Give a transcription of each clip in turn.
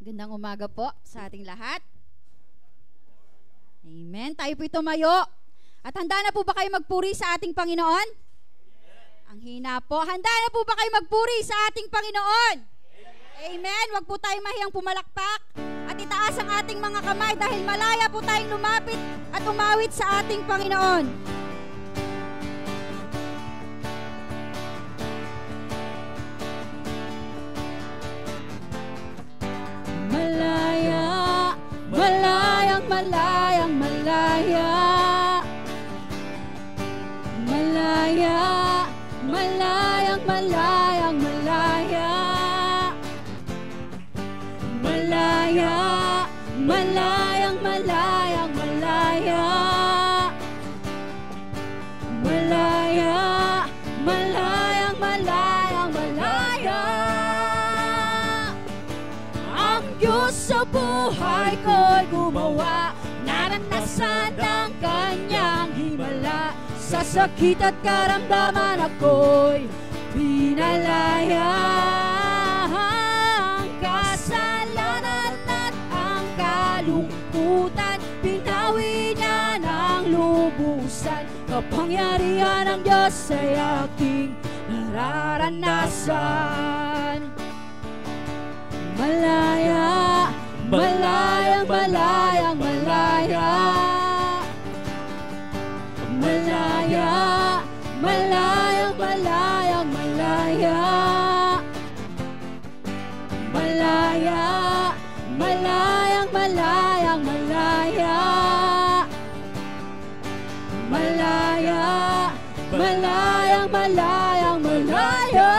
Gandang umaga po sa ating lahat. Amen. Tayo po tumayo. At handa na po ba kayo magpuri sa ating Panginoon? Ang hina po. Handa na po ba kayo magpuri sa ating Panginoon? Amen. Huwag po tayong mahiyang pumalakpak at itaas ang ating mga kamay dahil malaya po tayong lumapit at umawit sa ating Panginoon. Malaya, malayang, malayang, malaya. Malaya, malayang, malayang, malaya. Malaya, malayang, malayang, malaya. Malaya, malayang, malayang, malaya. Ang Diyos sa buhay ko'y gumawa, naranasan ang kanyang himala. Sa sakit at karamdaman ako'y pinalaya. Ang kasalanan at ang kalungkutan, pinawi niya ng lubusan. Kapangyarihan ng Diyos ay aking nararanasan. Malaya, malayang, malayang, malaya. Malaya, malayang, malayang, malaya. Malaya, malayang, malayang, malaya. Malaya, malayang, malayang, malaya.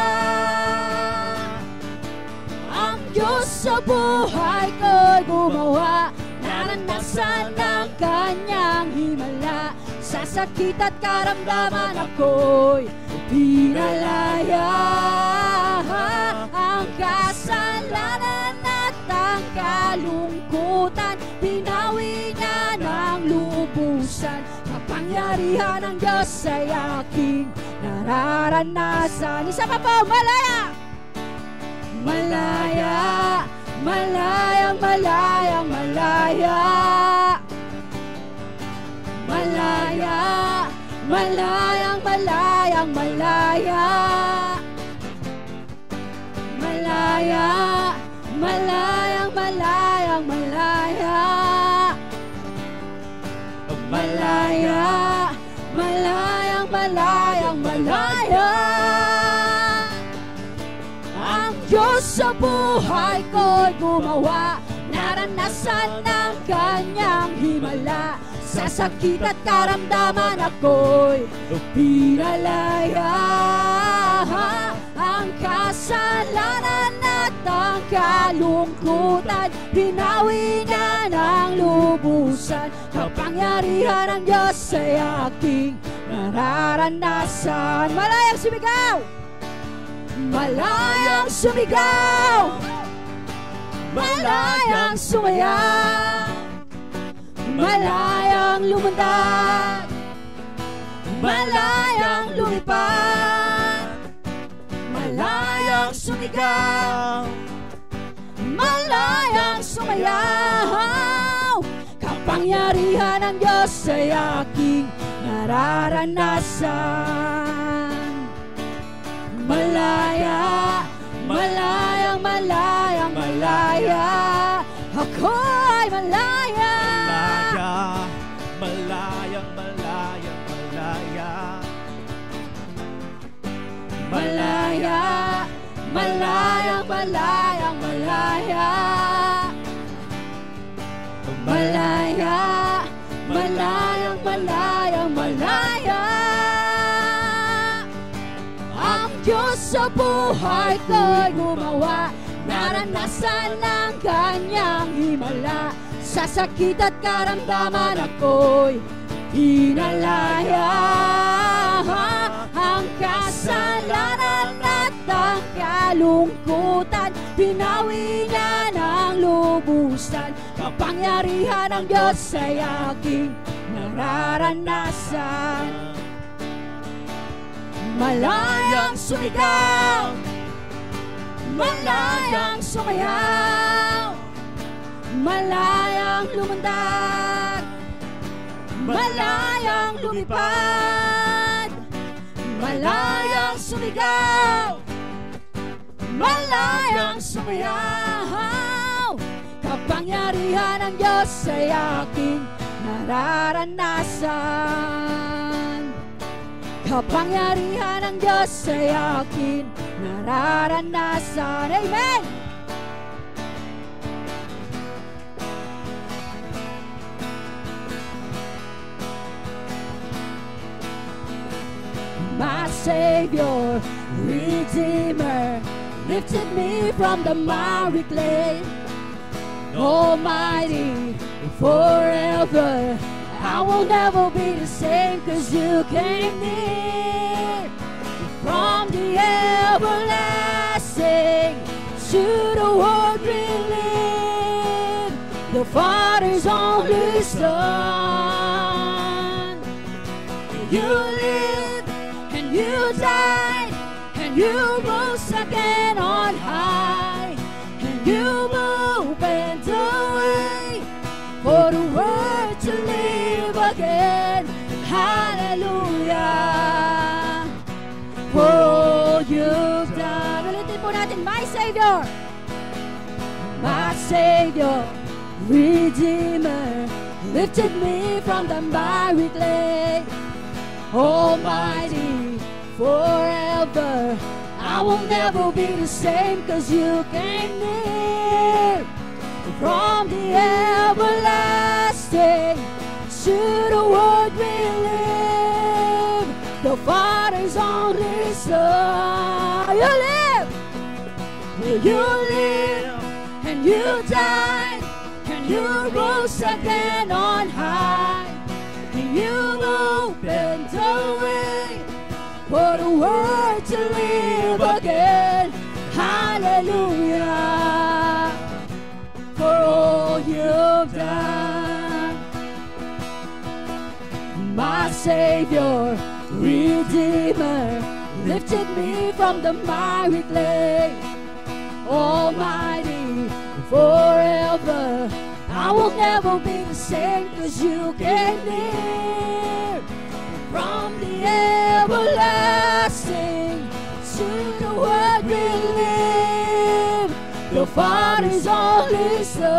Ang Diyos sa buhay ko'y gumawa, naranasan ng kanyang himala. Sa sakit at karamdaman ako'y pinalaya. Ang kasalanan at ang kalungkutan, pinawi niya ng lubusan. Kapangyarihan ng Diyos ay aking nararanasan. Isa pa po, malaya! Malaya, malayang, malayang, malaya. Malaya, malayang, malayang, malaya. Malaya, malayang, malayang, malaya. Malaya, malayang, malayang, malaya. Ang Diyos sa buhay ko'y gumawa, naranasan ng kanyang himala. Sa sakit at karamdaman ako'y pinalaya. Ang kasalanan at ang kalungkutan, pinawi niya ng lubusan. Kapangyarihan ng Diyos ay aking nararanasan. Malayang sumigaw! Malayang sumigaw! Malayang sumayaw! Malayang lumundag, malayang lumipad, malayang sumigaw, malayang sumayaw. Kapangyarihan ng Diyos ay aking nararanasan. Malaya, malayang, malayang, malaya. Ako'y malaya. Malayang, malayang, malaya. Malaya, malayang, malayang, malaya. Malaya, malayang, malayang, malaya. Ang Diyos sa buhay ko'y gumawa, naranasan ng kanyang himala. Sa sakit at karamdaman ako'y pinalaya. Ang kasalanan at ang kalungkutan, pinawi niya ng lubusan. Kapangyarihan ng Diyos ay aking nararanasan. Malayang sumigaw, malayang sumayaw. malayang lumundag, malayang lumipad, malayang sumigaw, malayang sumayaw. Kapangyarihan ng Diyos ay aking nararanasan. Kapangyarihan ng Diyos ay aking nararanasan. Amen! My Savior, Redeemer, lifted me from the miry clay. Almighty, forever, I will never be the same, 'cause you came near. From the everlasting to the world we live, the Father's only Son. You lived and you died and you rose again on high, and you opened the way for the world to live again. Hallelujah, for all you've done. Ulitin po natin, my Savior, my Savior, Redeemer, lifted me from the miry clay. Almighty, forever, I will never be the same, 'cause you came near. From the everlasting to the world we live, the Father's only Son. You live, you live, and you died, and you rose again on high, and you opened the way for the world to live again. Hallelujah, for all you've done. My Savior, Redeemer, lifted me from the miry clay. Almighty, forever, I will never be the same, 'cause you came near. From the everlasting to the world we live, the Father's only Son.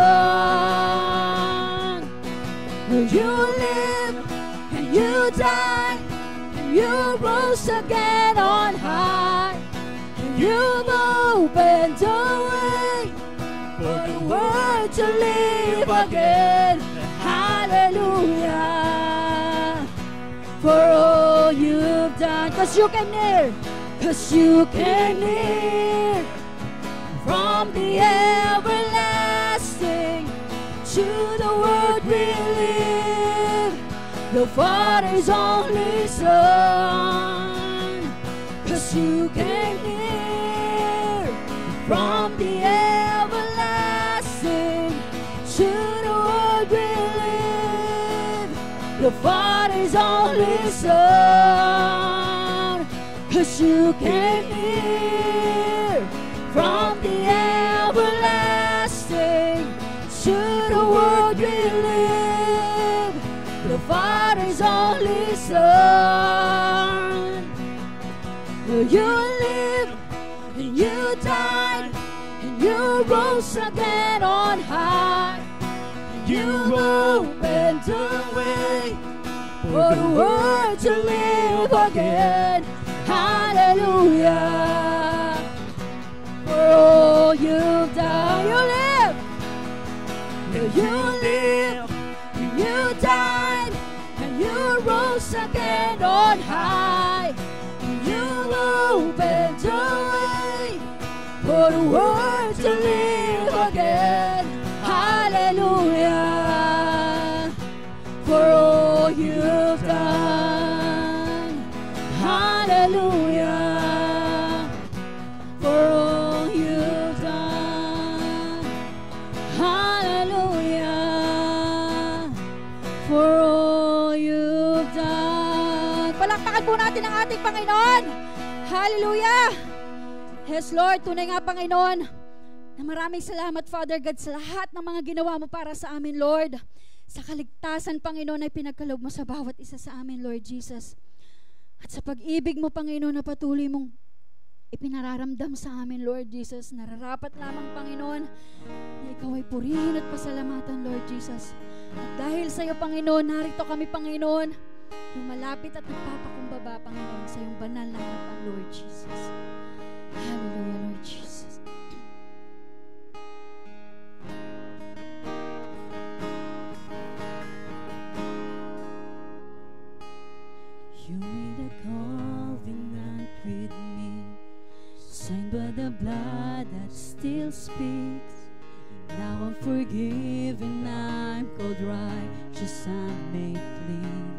You live and you died and you rose again on high, and you've opened the way for the world to live again. Hallelujah, for all you've done. 'Cause you came near, 'cause you came near. From the everlasting to the world we live, the Father's only Son. 'Cause you came near. From the everlasting to the world we live, the Father's only Son. 'Cause you came near. From the everlasting to the world we live, the Father's only Son. You live and you died and you rose again on high, and you opened the way for the world to live again. Hallelujah, for all you've done. You live, you live, and you died, and you rose again on high, and you opened the way for the world to live again. Hallelujah, for all you've done. Hallelujah, for all you've done. Hallelujah, for all you've done. Palakpakan po natin ang ating Panginoon. Hallelujah. Yes, Lord, tunay nga, Panginoon, Na maraming salamat, Father God, sa lahat ng mga ginawa mo para sa amin, Lord. Sa kaligtasan, Panginoon, ay pinagkaloob mo sa bawat isa sa amin, Lord Jesus. At sa pag-ibig mo, Panginoon, na patuloy mong ipinararamdam sa amin, Lord Jesus. Nararapat lamang, Panginoon, na ikaw ay purihin at pasalamatan, Lord Jesus. At dahil sa iyo, Panginoon, narito kami, Panginoon, lumalapit at nagpapakumbaba, Panginoon, sa iyong banal na harapan, Lord Jesus. Hallelujah, Lord Jesus. You made a covenant with me, signed by the blood that still speaks. Now I'm forgiven, I'm called righteous, I'm made clean.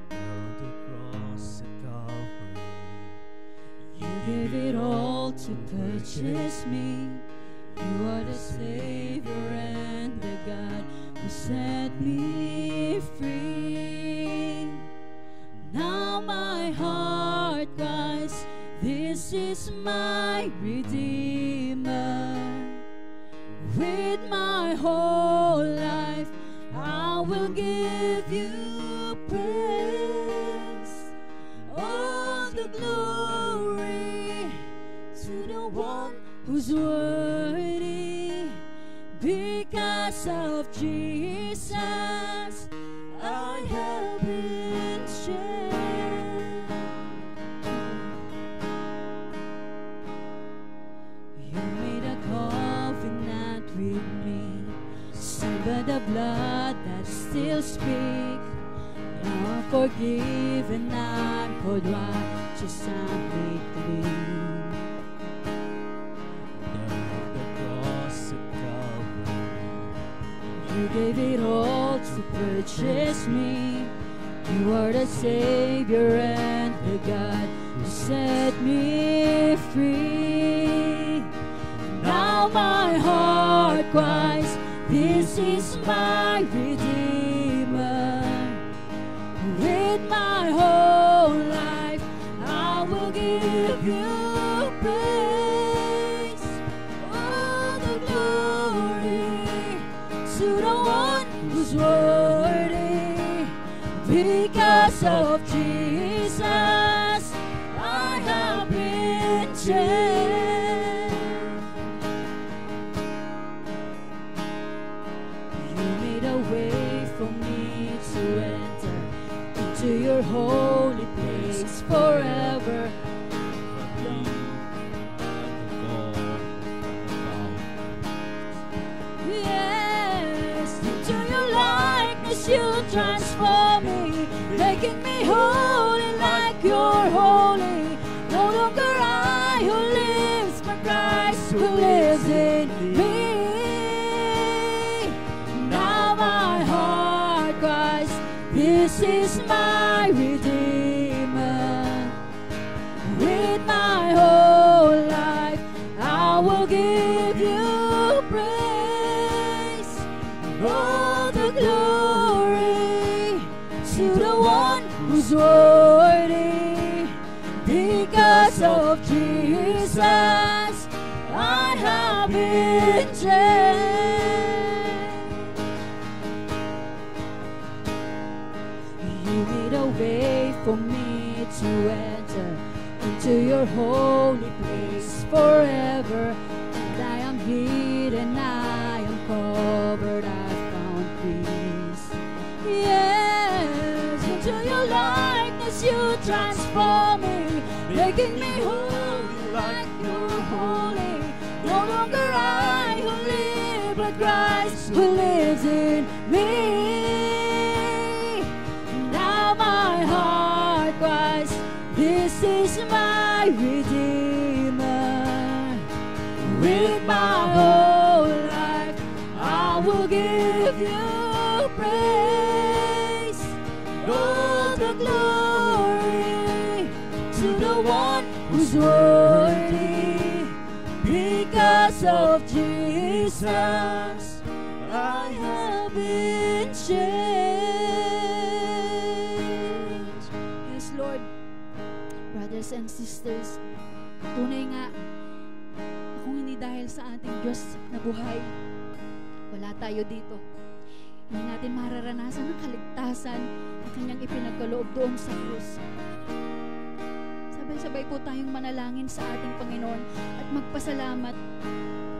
Nailed the cross at Calvary. You gave it all to purchase me. You are the Savior and the God who set me free. Now my heart cries, this is my Redeemer. With my whole life I will give you praise. All the glory to the one who's worthy. Because of Jesus I have been changed. You made a covenant with me, signed by the blood that still speaks. Now I'm forgiven, I'm called righteous, I'm made clean. You gave it all to purchase me. You are the Savior and the God who set me free. Now my heart cries, this is my Redeemer. With my whole life I will give you praise. All the glory to the one who's worthy. Because of Jesus I have been changed. You made a way for me to enter into your holy place forever. You transform me, making me holy like you're holy. No longer I who lives, but Christ who lives in me. Now my heart cries, this is my Redeemer. With my whole life I will give you praise. All the glory to the one who's worthy. Because of Jesus I have been changed. You made a way for me to enter into your holy place forever. And I am hidden, I am covered, I found peace. Yes, into your likeness you transform me, making me holy like you're holy. No longer I who live, but Christ who lives in me. Now my heart cries, this is my Redeemer. With my whole life I will give you praise. All the glory to the one who's worthy. Because of Jesus I have been changed. Yes, Lord. Brothers and sisters, tunay nga dahil sa ating Diyos na buhay, wala tayo dito. Hindi natin mararanasan ang kaligtasan na Kanyang ipinagkaloob doon sa krus. Sabay-sabay po tayong manalangin sa ating Panginoon at magpasalamat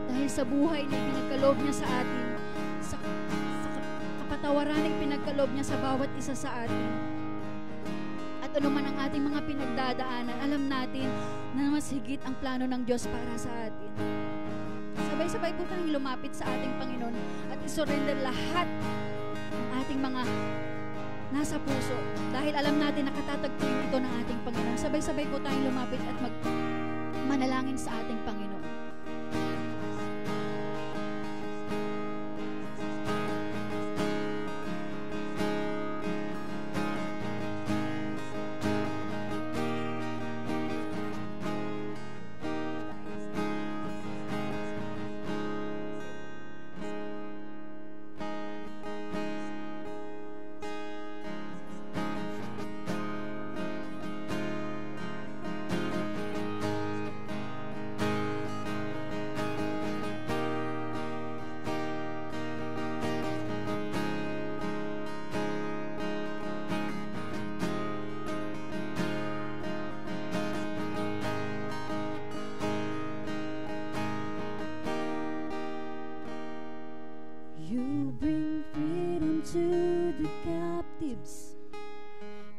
dahil sa buhay na ipinagkaloob niya sa atin, sa kapatawaran na ipinagkaloob niya sa bawat isa sa atin. At ano man ang ating mga pinagdadaanan, alam natin na mas higit ang plano ng Diyos para sa atin. Sabay-sabay po tayong lumapit sa ating Panginoon at isurrender lahat ng ating mga nasa puso. Dahil alam natin na katatagpuin ito ng ating Panginoon. Sabay-sabay po tayong lumapit at manalangin sa ating Panginoon.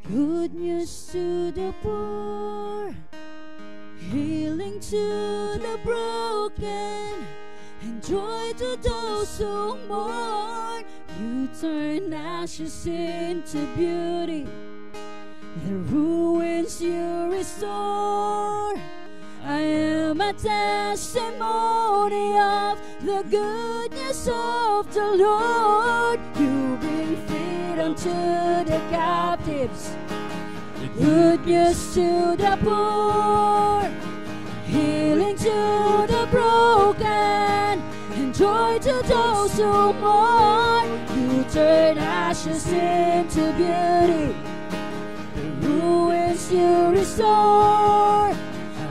Good news to the poor, healing to the broken, and joy to those who mourn. You turn ashes into beauty, the ruins you restore. I am a testimony of the goodness of the Lord. You bring freedom to the captives, good news to the poor, healing to the broken, and joy to those who mourn. You turn ashes into beauty, the ruins you restore.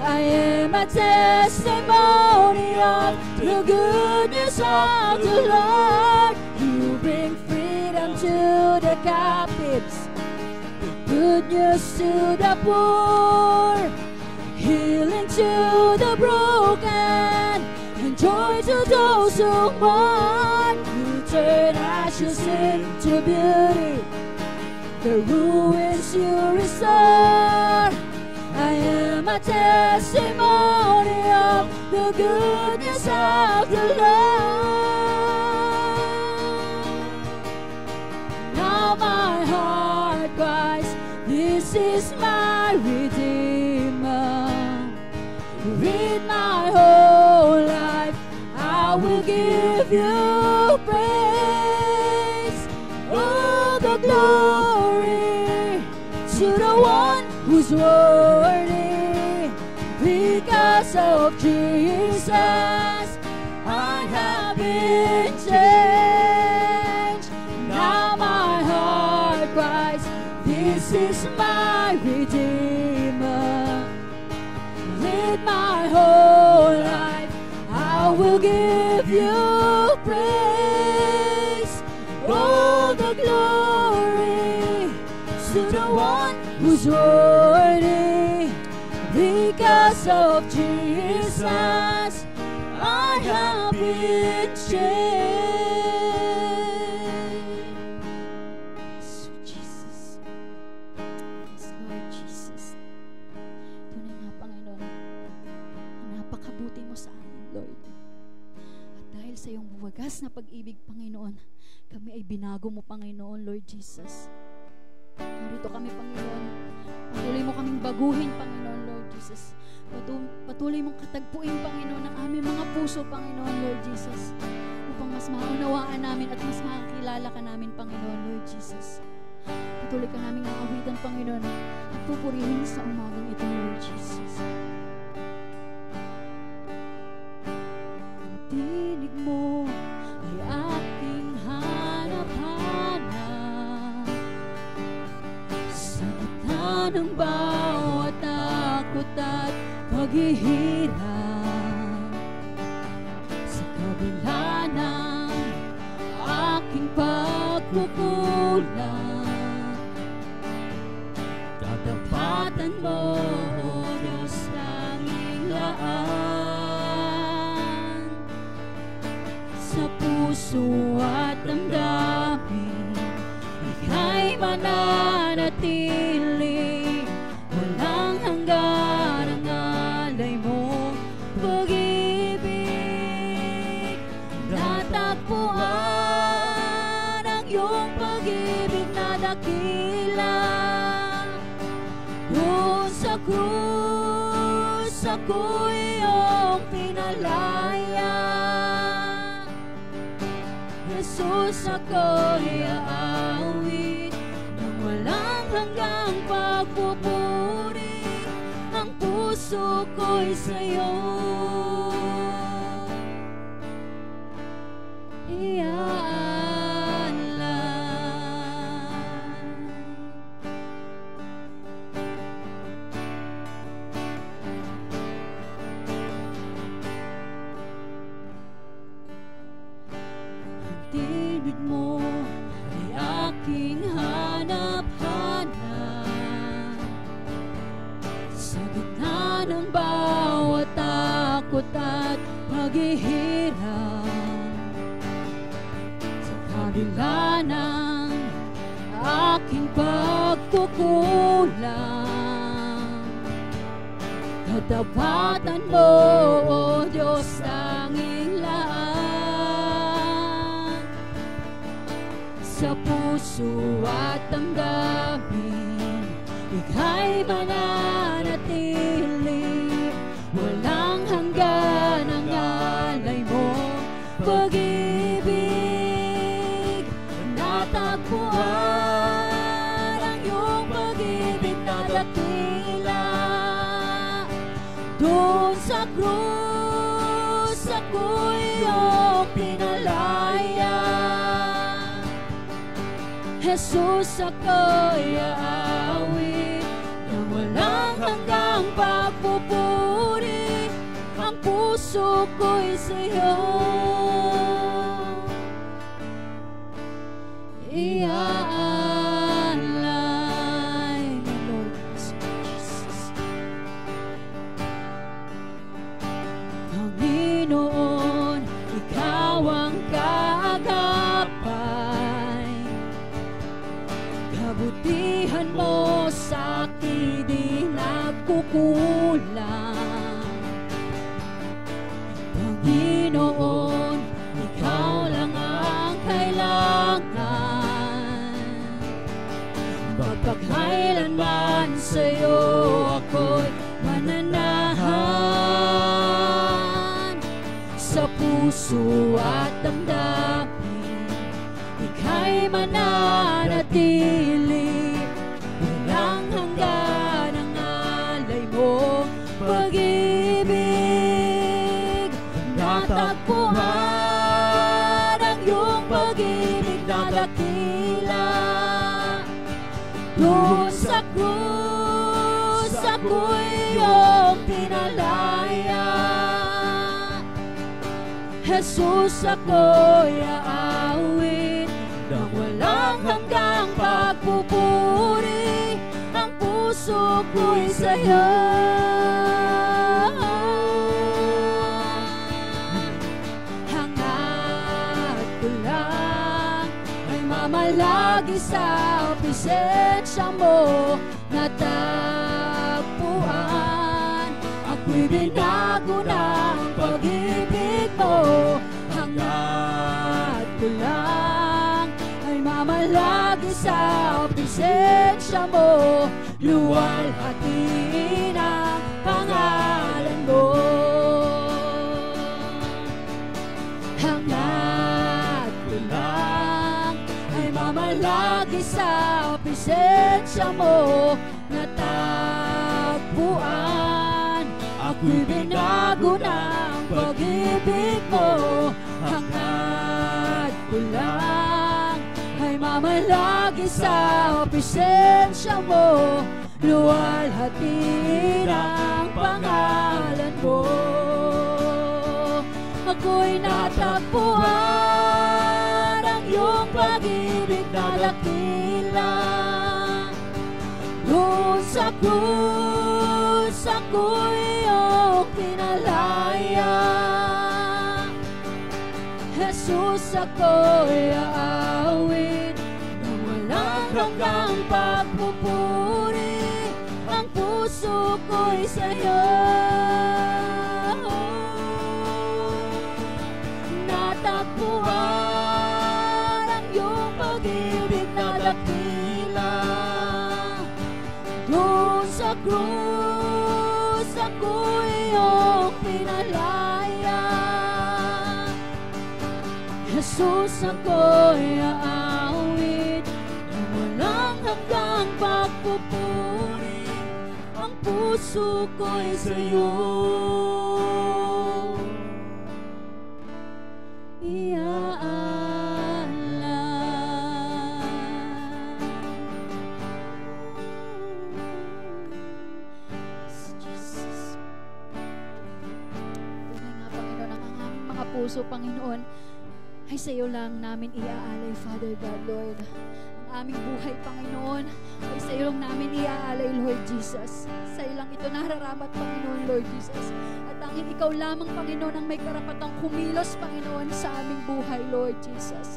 I am a testimony of the goodness of the Lord. You bring freedom to the captives, good news to the poor, healing to the broken, and joy to those who mourn. You turn ashes into beauty, the ruins you restore. I am a testimony of the goodness of the Lord. Now my heart cries, this is my Redeemer. With my whole life I will give you praise. All the glory to the one who's worthy. Because of Jesus I have been changed. Now my heart cries, this is my Redeemer. With my whole life I will give you praise. All the glory to the one who's worthy. Because of Jesus I have been changed. So Jesus, yes Lord Jesus, tunay nga Panginoon, napakabuti mo sa amin Lord. At dahil sa iyong wagas na pag-ibig Panginoon, kami ay binago mo Panginoon Lord Jesus. Narito kami Panginoon, patuloy mo kaming baguhin Panginoon Lord Jesus. Patuloy mong katagpuin Panginoon ang aming mga puso Panginoon Lord Jesus, upang mas maunawaan namin at mas makakilala ka namin Panginoon Lord Jesus. Patuloy ka namin ang awitan Panginoon at pupurihin sa umagang ito Lord Jesus. Ang tinig mo ay aking hanap-hanap sa gitna ng bawat takot at paghihirap. kabila ng aking pagkukulang. Katapatan mo, O Diyos, tanging laan. Sa puso at damdamin, ika'y mananatili. Walang hanggan ang alay mo, pag-ibig. Natagpuan ang iyong pag-ibig na dakila. Doon sa krus, ako'y iyong pinalaya. Jesus, ako'y aawit ng walang hanggang pagpupuri. Ang puso ko'y sa'yo pag-ibig mo ay aking hanap-hanap. Sa gitna ng bawat takot at paghihirap, sa kabila ng aking pagkukulang, katapatan mo, O Diyos, tanging laan. Sa puso at damdamin, ika'y mananatili. Walang hanggan ang alay mo, pag-ibig. Natagpuan ang iyong pag-ibig na dakila. Doon sa krus, ako'y iyong pinalaya. Jesus, ako'y aawit ng walang hanggang pagpupuri. Ang puso ko'y sa'yo iaalay. Lord Jesus, Panginoon, ikaw ang kaagapay. Kabutihan mo sa'kin di nagkukulang. Panginoon, ikaw lang ang kailangan. Magpakailanman sa'yo ako'y mananahan. Sa puso at damdamin, ika'y mananatili. Walang hanggan ang alay mo, pag-ibig. Natagpuan ang iyong pag-ibig na dakila. Doon sa krus, ako'y iyong pinalaya. Jesus, ako'y aawit ng walang hanggang pagpupuri. Ang puso ko'y sa'yo hangat ko lang ay mamalagi sa presensya mo. Natagpuan, ako'y binago ng pag-ibig mo. Hangat ko lang ay mamalagi sa presensya mo. Luwalhatiin ang pangalan mo. Hangat ko lang ay mamalagi sa presensya mo. Natagpuan, ako'y binago ng pag-ibig mo. Hangat ko lang ay mamalagi sa presensya mo. Luwalhatiin ang pangalan mo. ako'y natagpuan ang iyong pag-ibig na dakila. Doon sa krus ako'y iyong pinalaya. Jesus, ako'y aawit ng walang hanggang pagpupuri. Ang puso ko'y sa'yo. Natagpuan ang iyong pag-ibig na dakila. Doon sa krus ako'y iyong pinalaya. Jesus, ako'y aawit ng walang hanggang pagpupuri. Ang puso ko'y sa'yo puso, Panginoon, ay sa iyo lang namin iaalay, Father God, Lord. Ang aming buhay, Panginoon, ay sa iyo lang namin iaalay, Lord Jesus. Sa iyo lang ito nararapat, Panginoon, Lord Jesus. At tanging ikaw lamang, Panginoon, ang may karapatang kumilos, Panginoon, sa aming buhay, Lord Jesus.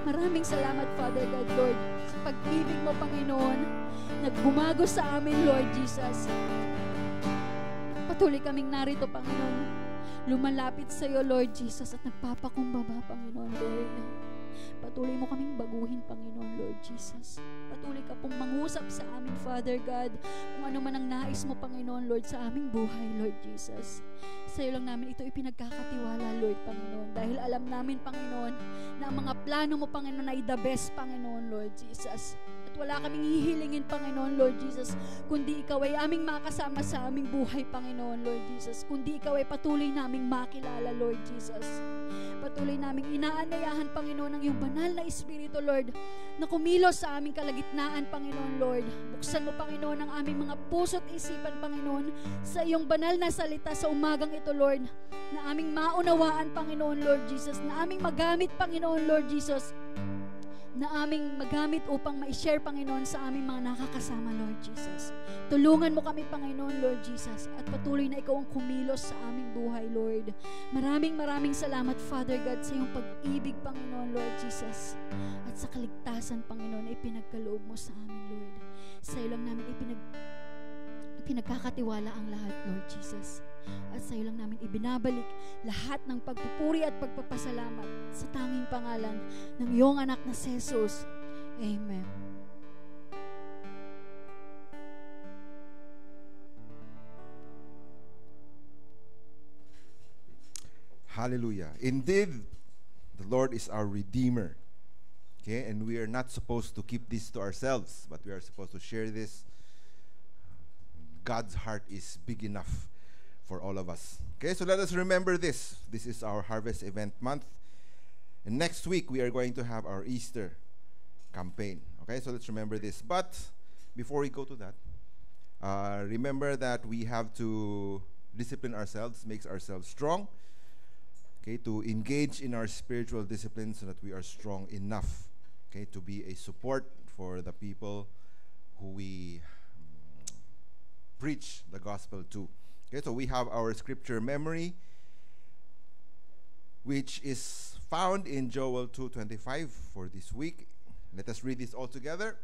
Maraming salamat, Father God, Lord, sa pag-ibig mo, Panginoon, nagbumago sa amin, Lord Jesus. Patuloy kaming narito, Panginoon, lumalapit sa iyo, Lord Jesus, at nagpapakumbaba, Panginoon, Lord. Patuloy mo kaming baguhin, Panginoon, Lord Jesus. Patuloy ka pong mangusap sa amin, Father God, kung ano man ang nais mo, Panginoon, Lord, sa aming buhay, Lord Jesus. Sa iyo lang namin ito ipinagkakatiwala, Lord, Panginoon, dahil alam namin, Panginoon, na ang mga plano mo, Panginoon, ay the best, Panginoon, Lord Jesus. At wala kaming hihilingin, Panginoon, Lord Jesus, kundi ikaw ay aming makasama sa aming buhay, Panginoon, Lord Jesus. Kundi ikaw ay patuloy naming makilala, Lord Jesus. Patuloy naming inaanyayahan, Panginoon, ang iyong banal na Espiritu, Lord, na kumilos sa aming kalagitnaan, Panginoon, Lord. Buksan mo, Panginoon, ang aming mga puso't isipan, Panginoon, sa iyong banal na salita sa umagang ito, Lord, na aming maunawaan, Panginoon, Lord Jesus, na aming magamit, Panginoon, Lord Jesus, na aming magamit upang ma-share, Panginoon, sa aming mga nakakasama, Lord Jesus. Tulungan mo kami, Panginoon, Lord Jesus, at patuloy na ikaw ang kumilos sa aming buhay, Lord. Maraming salamat, Father God, sa iyong pag-ibig, Panginoon, Lord Jesus, at sa kaligtasan, Panginoon, ay pinagkaloob mo sa amin, Lord. Sa iyo lang namin ipinagkakatiwala ang lahat, Lord Jesus. At sa iyo lang namin ibinabalik lahat ng pagpupuri at pagpapasalamat sa tanging pangalan ng iyong anak na si Jesus. Amen. Hallelujah. Indeed, the Lord is our Redeemer. Okay, and we are not supposed to keep this to ourselves, but we are supposed to share this. God's heart is big enough for all of us. Okay, so let us remember this. This is our Harvest Event Month. And next week, we are going to have our Easter campaign. Okay, so let's remember this. But before we go to that, remember that we have to discipline ourselves, makes ourselves strong. Okay, to engage in our spiritual discipline so that we are strong enough, okay, to be a support for the people who we preach the gospel to. Okay, so we have our scripture memory, which is found in Joel 2:25 for this week. Let us read this all together.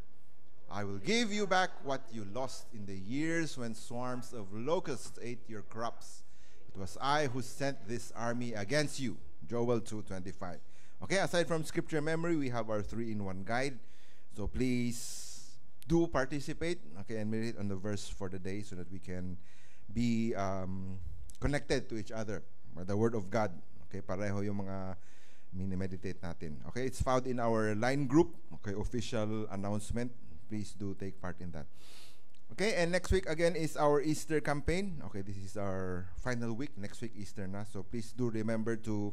I will give you back what you lost in the years when swarms of locusts ate your crops. It was I who sent this army against you. Joel 2:25. Okay, aside from scripture memory, we have our 3-in-1 guide. So please do participate, okay, and meditate on the verse for the day so that we can be connected to each other. The Word of God. Okay, pareho yung mga mini-meditate natin. Okay, it's found in our line group. Okay, official announcement. Please do take part in that. Okay, and next week again is our Easter campaign. Okay, this is our final week. Next week, Easter na. So please do remember to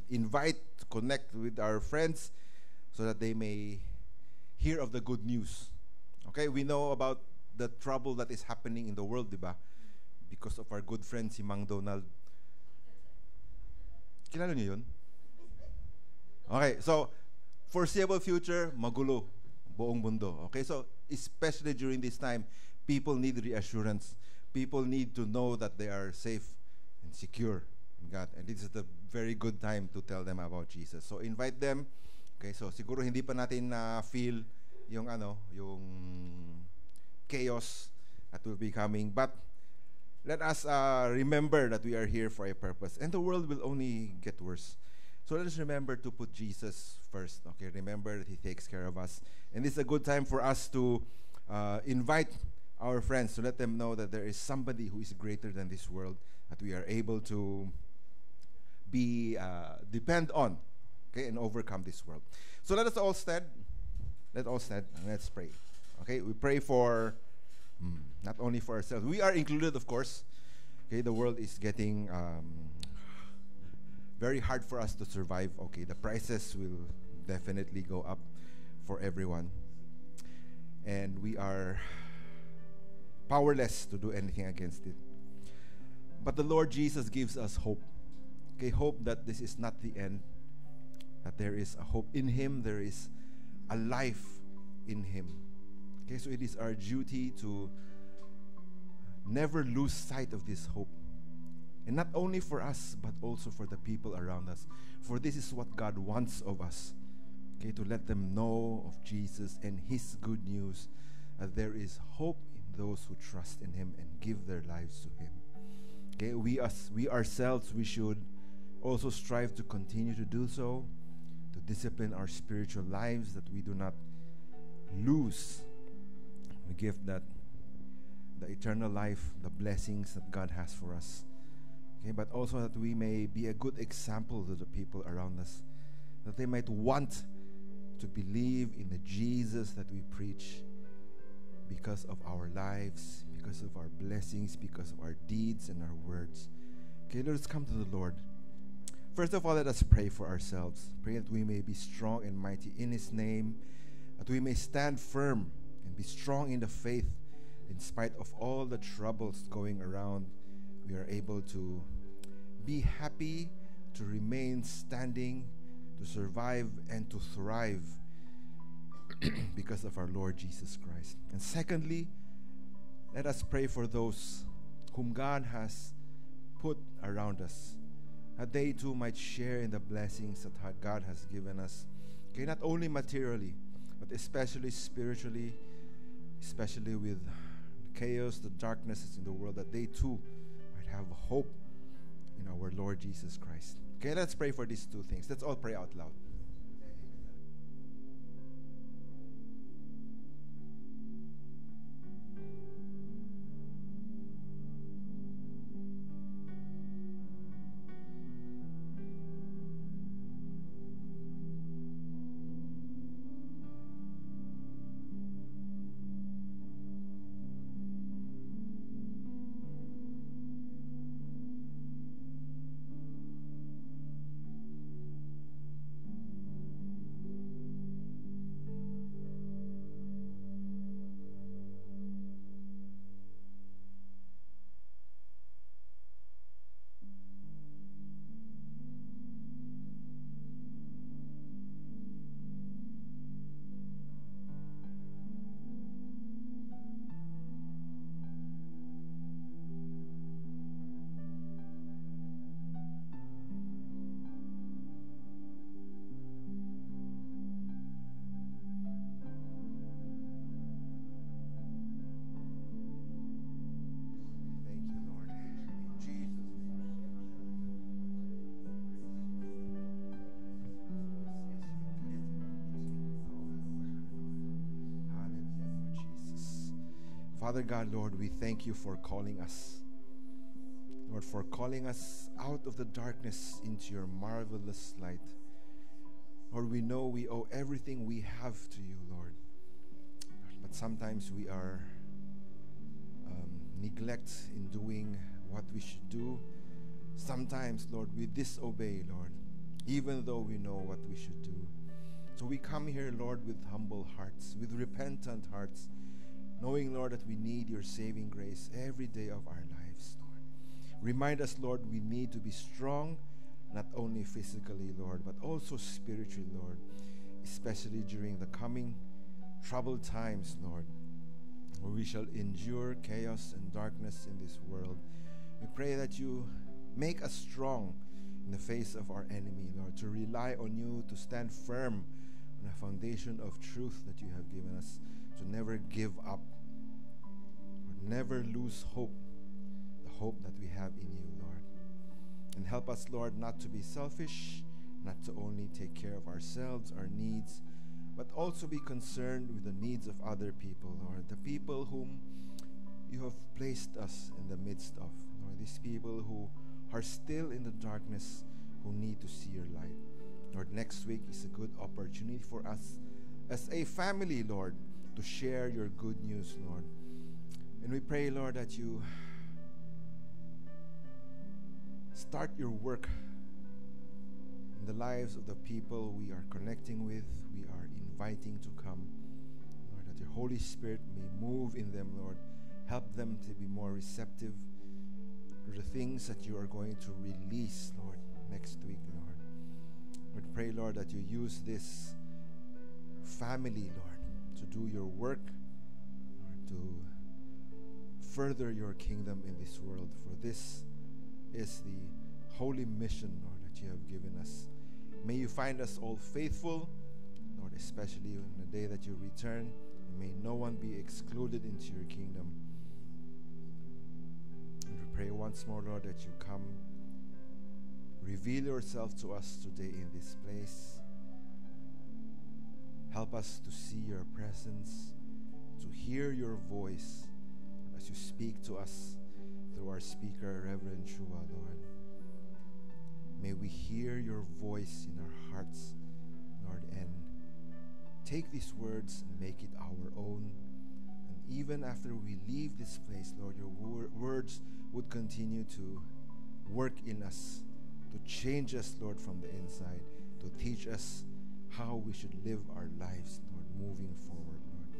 invite, connect with our friends so that they may hear of the good news. Okay, we know about the trouble that is happening in the world, diba? Because of our good friend, si Mang Donald Kilala niyo yun? Okay, so foreseeable future, magulo buong mundo. Okay, so especially during this time, people need reassurance. People need to know that they are safe and secure in God. And this is a very good time to tell them about Jesus. So invite them. Okay, so siguro hindi pa natin feel yung yung chaos that will be coming, but let us remember that we are here for a purpose, and the world will only get worse. So let us remember to put Jesus first. Okay, remember that He takes care of us, and this is a good time for us to invite our friends, to let them know that there is somebody who is greater than this world, that we are able to be depend on, okay, and overcome this world. So let us all stand. Let's all stand and let's pray. Okay, we pray for not only for ourselves. We are included, of course. Okay, the world is getting very hard for us to survive. Okay, the prices will definitely go up for everyone, and we are powerless to do anything against it. But the Lord Jesus gives us hope. Okay, hope that this is not the end, that there is a hope in Him, there is a life in Him. Okay, so it is our duty to never lose sight of this hope. And not only for us, but also for the people around us. For this is what God wants of us. Okay, to let them know of Jesus and His good news, that there is hope in those who trust in Him and give their lives to Him. Okay, we ourselves, we should also strive to continue to do so, to discipline our spiritual lives, that we do not lose the gift, that the eternal life, the blessings that God has for us. Okay, but also that we may be a good example to the people around us, that they might want to believe in the Jesus that we preach because of our lives, because of our blessings, because of our deeds and our words. Okay, let us come to the Lord. First of all, let us pray for ourselves. Pray that we may be strong and mighty in His name, that we may stand firm and be strong in the faith in spite of all the troubles going around. We are able to be happy, to remain standing, to survive and to thrive because of our Lord Jesus Christ. And secondly, let us pray for those whom God has put around us, that they too might share in the blessings that God has given us. Okay, not only materially, but especially spiritually, especially with the chaos, the darknesses in the world, that they too might have hope in our Lord Jesus Christ. Okay, let's pray for these two things. Let's all pray out loud. Father God, Lord, we thank You for calling us. Lord, for calling us out of the darkness into Your marvelous light. Lord, we know we owe everything we have to You, Lord. But sometimes we are neglect in doing what we should do. Sometimes, Lord, we disobey, Lord, even though we know what we should do. So we come here, Lord, with humble hearts, with repentant hearts, knowing, Lord, that we need Your saving grace every day of our lives, Lord. Remind us, Lord, we need to be strong not only physically, Lord, but also spiritually, Lord, especially during the coming troubled times, Lord, where we shall endure chaos and darkness in this world. We pray that you make us strong in the face of our enemy, Lord, to rely on you, to stand firm on a foundation of truth that you have given us, to never give up, or never lose hope, the hope that we have in you, Lord. And help us, Lord, not to be selfish, not to only take care of ourselves, our needs, but also be concerned with the needs of other people, Lord, the people whom you have placed us in the midst of, Lord, these people who are still in the darkness, who need to see your light. Lord, next week is a good opportunity for us as a family, Lord, to share your good news, Lord. And we pray, Lord, that you start your work in the lives of the people we are connecting with, we are inviting to come. Lord, that your Holy Spirit may move in them, Lord. Help them to be more receptive to the things that you are going to release, Lord, next week, Lord. We pray, Lord, that you use this family, Lord, to do your work, Lord, to further your kingdom in this world. For this is the holy mission, Lord, that you have given us. May you find us all faithful, Lord, especially on the day that you return. And may no one be excluded into your kingdom. And we pray once more, Lord, that you come, reveal yourself to us today in this place. Help us to see your presence, to hear your voice as you speak to us through our speaker, Reverend Shua, Lord. May we hear your voice in our hearts, Lord, and take these words and make it our own. And even after we leave this place, Lord, your words would continue to work in us, to change us, Lord, from the inside, to teach us how we should live our lives, Lord, moving forward, Lord.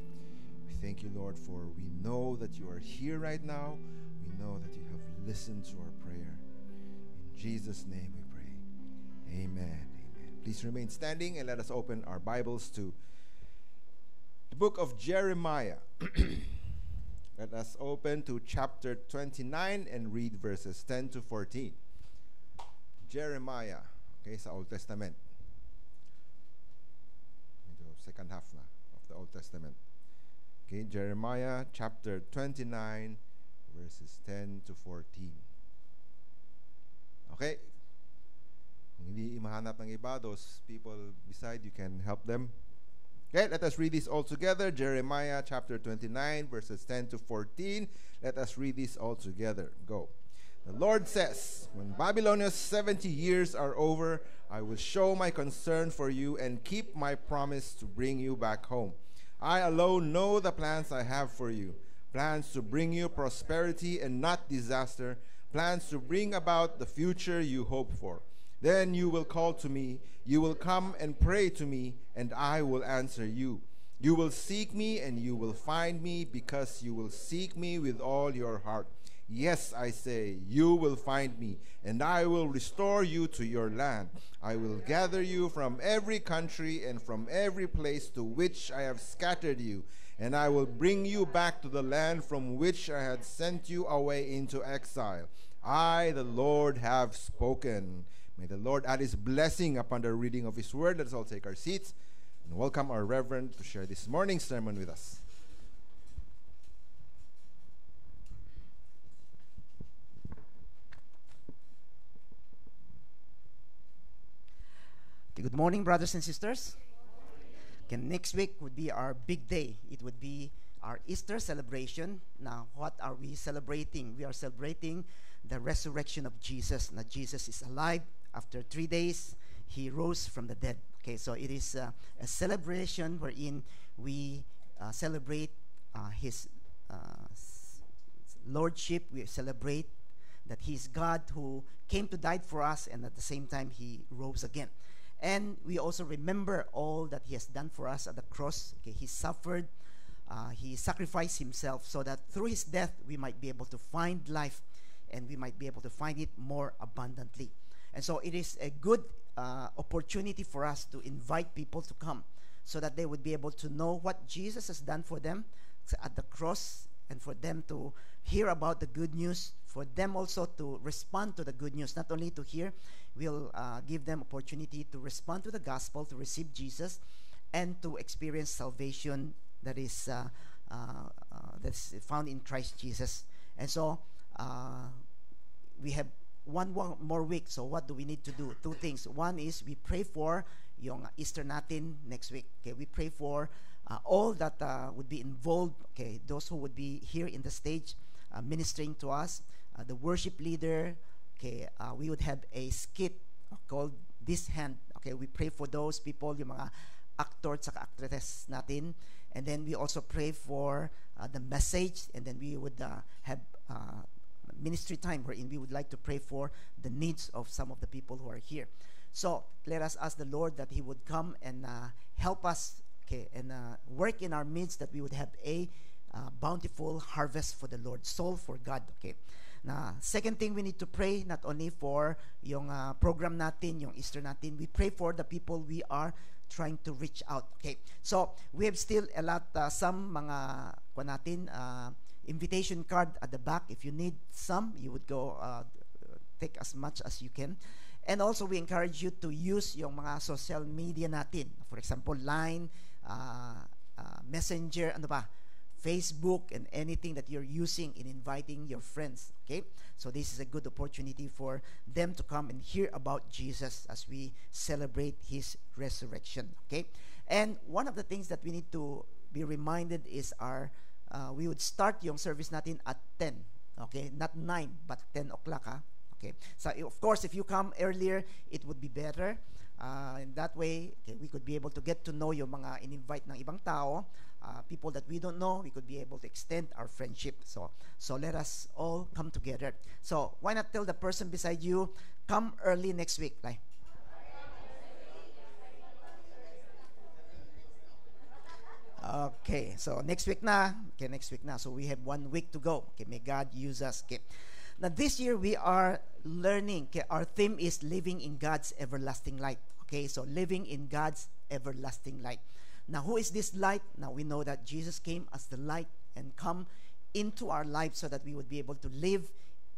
We thank you, Lord, for we know that you are here right now. We know that you have listened to our prayer. In Jesus' name we pray. Amen. Amen. Please remain standing and let us open our Bibles to the book of Jeremiah. Let us open to chapter 29 and read verses 10 to 14. Jeremiah, okay, sa Old Testament. Second half na of the Old Testament. Okay, Jeremiah chapter 29 verses 10 to 14. Okay? Kung hindi mahanap ng iba, those people beside, you can help them. Okay, let us read this all together. Jeremiah chapter 29 verses 10 to 14. Let us read this all together. Go. The Lord says, when Babylonia's 70 years are over, I will show my concern for you and keep my promise to bring you back home. I alone know the plans I have for you, plans to bring you prosperity and not disaster, plans to bring about the future you hope for. Then you will call to me, you will come and pray to me, and I will answer you. You will seek me and you will find me, because you will seek me with all your heart. Yes, I say, you will find me, and I will restore you to your land. I will gather you from every country and from every place to which I have scattered you, and I will bring you back to the land from which I had sent you away into exile. I, the Lord, have spoken. May the Lord add his blessing upon the reading of his word. Let us all take our seats and welcome our Reverend to share this morning's sermon with us. Good morning, brothers and sisters. Okay, next week would be our big day. It would be our Easter celebration. Now, what are we celebrating? We are celebrating the resurrection of Jesus. Now, Jesus is alive. After 3 days, he rose from the dead. Okay, so it is a celebration wherein we celebrate his lordship. We celebrate that he is God who came to die for us, and at the same time, he rose again. And we also remember all that he has done for us at the cross. Okay, he suffered, he sacrificed himself so that through his death we might be able to find life, and we might be able to find it more abundantly. And so it is a good opportunity for us to invite people to come so that they would be able to know what Jesus has done for them at the cross, and for them to hear about the good news, for them also to respond to the good news. Not only to hear, we'll give them opportunity to respond to the gospel, to receive Jesus, and to experience salvation that is that's found in Christ Jesus. And so we have one more week. So what do we need to do? Two things. One is we pray for yung Easter natin next week. Okay, we pray for all that would be involved. Okay, those who would be here in the stage ministering to us, the worship leader. Okay, we would have a skit called This Hand. Okay, we pray for those people, yung mga actor at actresses natin. And then we also pray for the message, and then we would have ministry time wherein we would like to pray for the needs of some of the people who are here. So let us ask the Lord that He would come and help us, okay, and work in our midst, that we would have a bountiful harvest for the Lord, soul for God. Okay. Na second thing, we need to pray not only for yung program natin, yung Easter natin, we pray for the people we are trying to reach out. Okay. So we have still a lot, some mga kwa natin, invitation card at the back. If you need some, you would go take as much as you can. And also we encourage you to use yung mga social media natin. For example, Line, Messenger, ano ba, Facebook, and anything that you're using in inviting your friends. Okay? So this is a good opportunity for them to come and hear about Jesus as we celebrate His resurrection. Okay? And one of the things that we need to be reminded is we would start yung service natin at 10. Okay? Not 9, but 10 o'clock. Okay? So of course, if you come earlier, it would be better. In that way, okay, we could be able to get to know yung mga in-invite ng ibang tao, people that we don't know. We could be able to extend our friendship. So let us all come together. So why not tell the person beside you, come early next week. Like, okay, so next week na. Okay, next week na. So we have 1 week to go. Okay, may God use us. Okay. Now this year we are learning. Okay, our theme is living in God's everlasting light. Okay, so living in God's everlasting light. Now, who is this light? Now we know that Jesus came as the light and come into our lives so that we would be able to live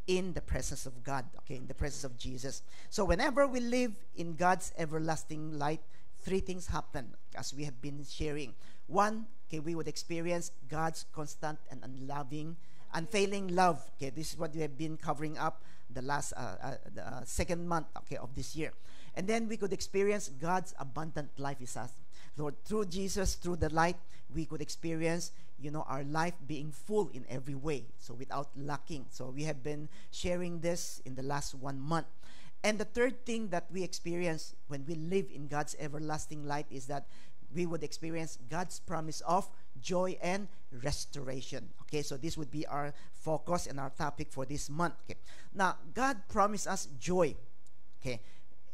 in the presence of God. Okay, in the presence of Jesus. So whenever we live in God's everlasting light, 3 things happen as we have been sharing. One, okay, we would experience God's constant and unfailing love. Okay, this is what we have been covering up the last the second month, okay, of this year. And then we could experience God's abundant life is us. Lord, through Jesus, through the light, we could experience, our life being full in every way, so without lacking. So we have been sharing this in the last 1 month. And the third thing that we experience when we live in God's everlasting light is that we would experience God's promise of joy and restoration. Okay, so this would be our focus and our topic for this month. Okay. Now, God promised us joy, okay,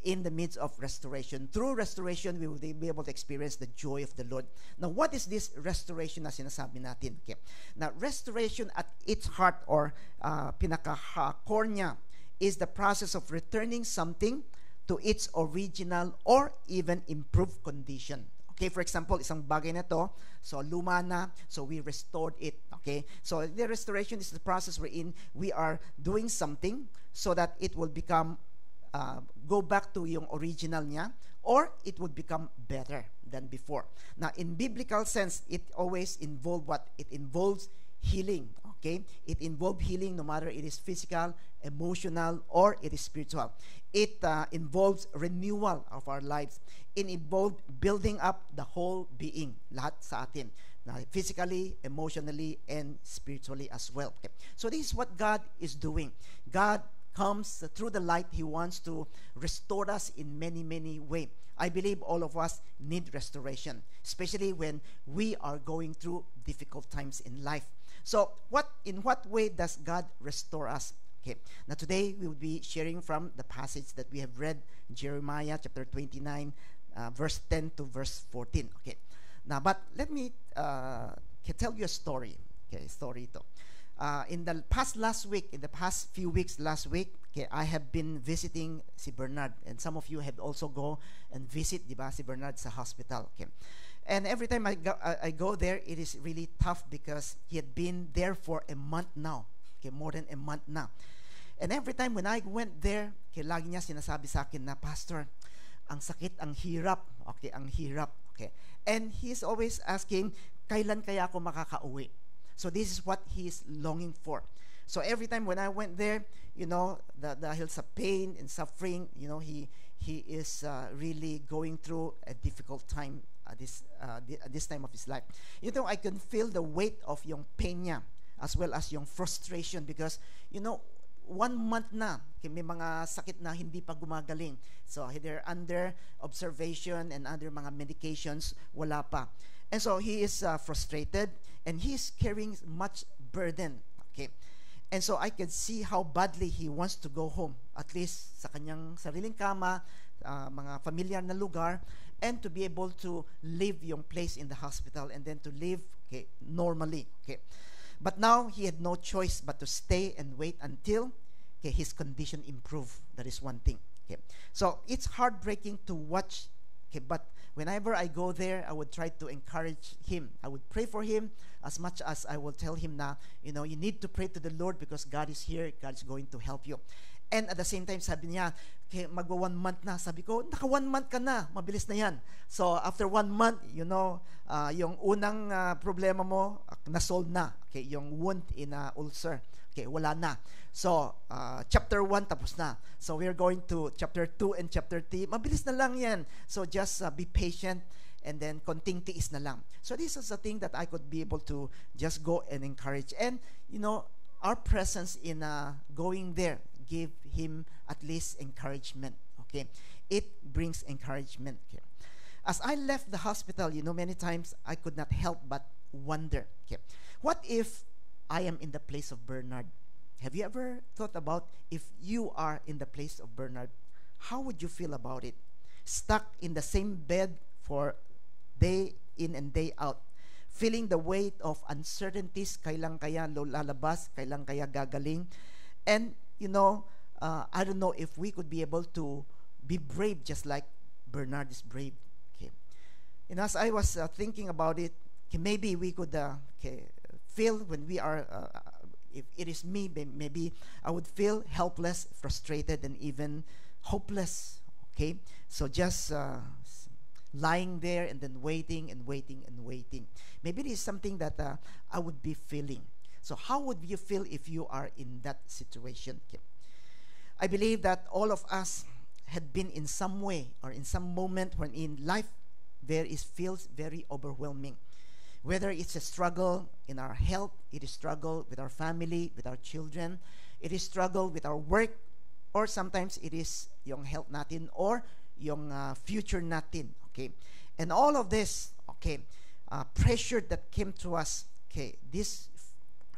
in the midst of restoration. Through restoration, we will be able to experience the joy of the Lord. Now, what is this restoration na sinasabi natin? Okay. Now, restoration at its heart, or pinaka-core niya, is the process of returning something to its original or even improved condition. Okay, for example, isang bagay na to, so luma na, so we restored it. Okay, so the restoration is the process wherein we are doing something so that it will become, go back to yung original niya, or it would become better than before. Now, in biblical sense, it always involves what? It involves healing. Okay, it involves healing, no matter it is physical, emotional, or it is spiritual. It involves renewal of our lives. It involves building up the whole being, lahat sa atin, physically, emotionally, and spiritually as well. Okay. So this is what God is doing. God comes through the light. He wants to restore us in many, many ways. I believe all of us need restoration, especially when we are going through difficult times in life. So in what way does God restore us? Okay. Now today we will be sharing from the passage that we have read, Jeremiah chapter 29, verse 10 to verse 14. Okay. Now, but let me tell you a story. Okay, story ito. in the past few weeks last week, okay, I have been visiting si Bernard, and some of you have also go and visit, di ba, si Bernard sa hospital. Okay. And every time I go there, it is really tough because he had been there for a month now. Okay, more than a month now. And every time when I went there, okay, lagi niya sinasabi sa akin na, Pastor, ang sakit, ang hirap. Okay, ang hirap. Okay. And he's always asking, kailan kaya ako makakauwi? So this is what he is longing for. So every time when I went there, you know, dahil sa pain and suffering, you know, he is really going through a difficult time at this time of his life. You know, I can feel the weight of yung pain niya as well as yung frustration because, you know, 1 month na, may mga sakit na hindi pa gumagaling. So they're under observation and under mga medications, wala pa. And so he is frustrated and he's carrying much burden. Okay. And so I can see how badly he wants to go home, at least sa kanyang sariling kama, mga familiar na lugar, and to be able to leave yung place in the hospital and then to live, okay, normally. Okay. But now he had no choice but to stay and wait until, okay, his condition improved. That is one thing. Okay. So it's heartbreaking to watch. Okay, but whenever I go there, I would try to encourage him. I would pray for him as much as I will tell him na, you know, you need to pray to the Lord because God is here. God is going to help you. And at the same time, sabi niya, okay, magwa 1 month na. Sabi ko, naka 1 month ka na. Mabilis na yan. So, after 1 month, you know, yung unang problema mo, na-solve na. Okay, yung wound in ulcer. Okay, wala na. So, chapter 1 tapos na. So, we're going to chapter 2 and chapter 3. Mabilis na lang yan. So, just be patient and then konting tiis na lang. So, this is a thing that I could be able to just go and encourage. And, you know, our presence in going there give him at least encouragement. Okay, it brings encouragement. Okay. As I left the hospital, you know, many times I could not help but wonder. Okay, what if I am in the place of Bernard? Have you ever thought about if you are in the place of Bernard? How would you feel about it? Stuck in the same bed for day in and day out, feeling the weight of uncertainties, kailan kaya lalabas, kailan kaya gagaling. And, you know, I don't know if we could be able to be brave just like Bernard is brave. Okay. And as I was thinking about it, okay, maybe we could feel when we are, if it is me, maybe I would feel helpless, frustrated, and even hopeless. Okay. So just lying there and then waiting and waiting and waiting. Maybe it is something that I would be feeling. So how would you feel if you are in that situation? Okay. I believe that all of us had been in some way or in some moment when in life feels very overwhelming. Whether it's a struggle in our health, it is struggle with our family, with our children, it is struggle with our work, or sometimes it is yung health natin or yung future natin. Okay, and all of this, okay, pressure that came to us, okay, this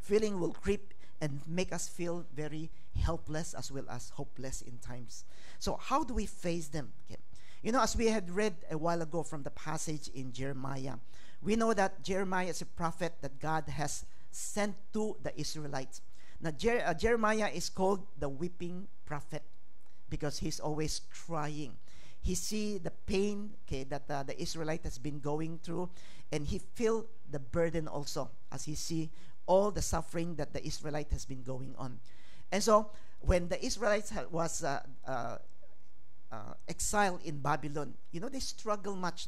feeling will creep and make us feel very helpless as well as hopeless in times. So how do we face them? Okay. You know, as we had read a while ago from the passage in Jeremiah, we know that Jeremiah is a prophet that God has sent to the Israelites. Now, Jeremiah is called the weeping prophet because he's always crying. He see the pain, okay, that the Israelite has been going through, and he feel the burden also as he see all the suffering that the Israelite has been going on. And so when the Israelites was exiled in Babylon, you know, they struggle much.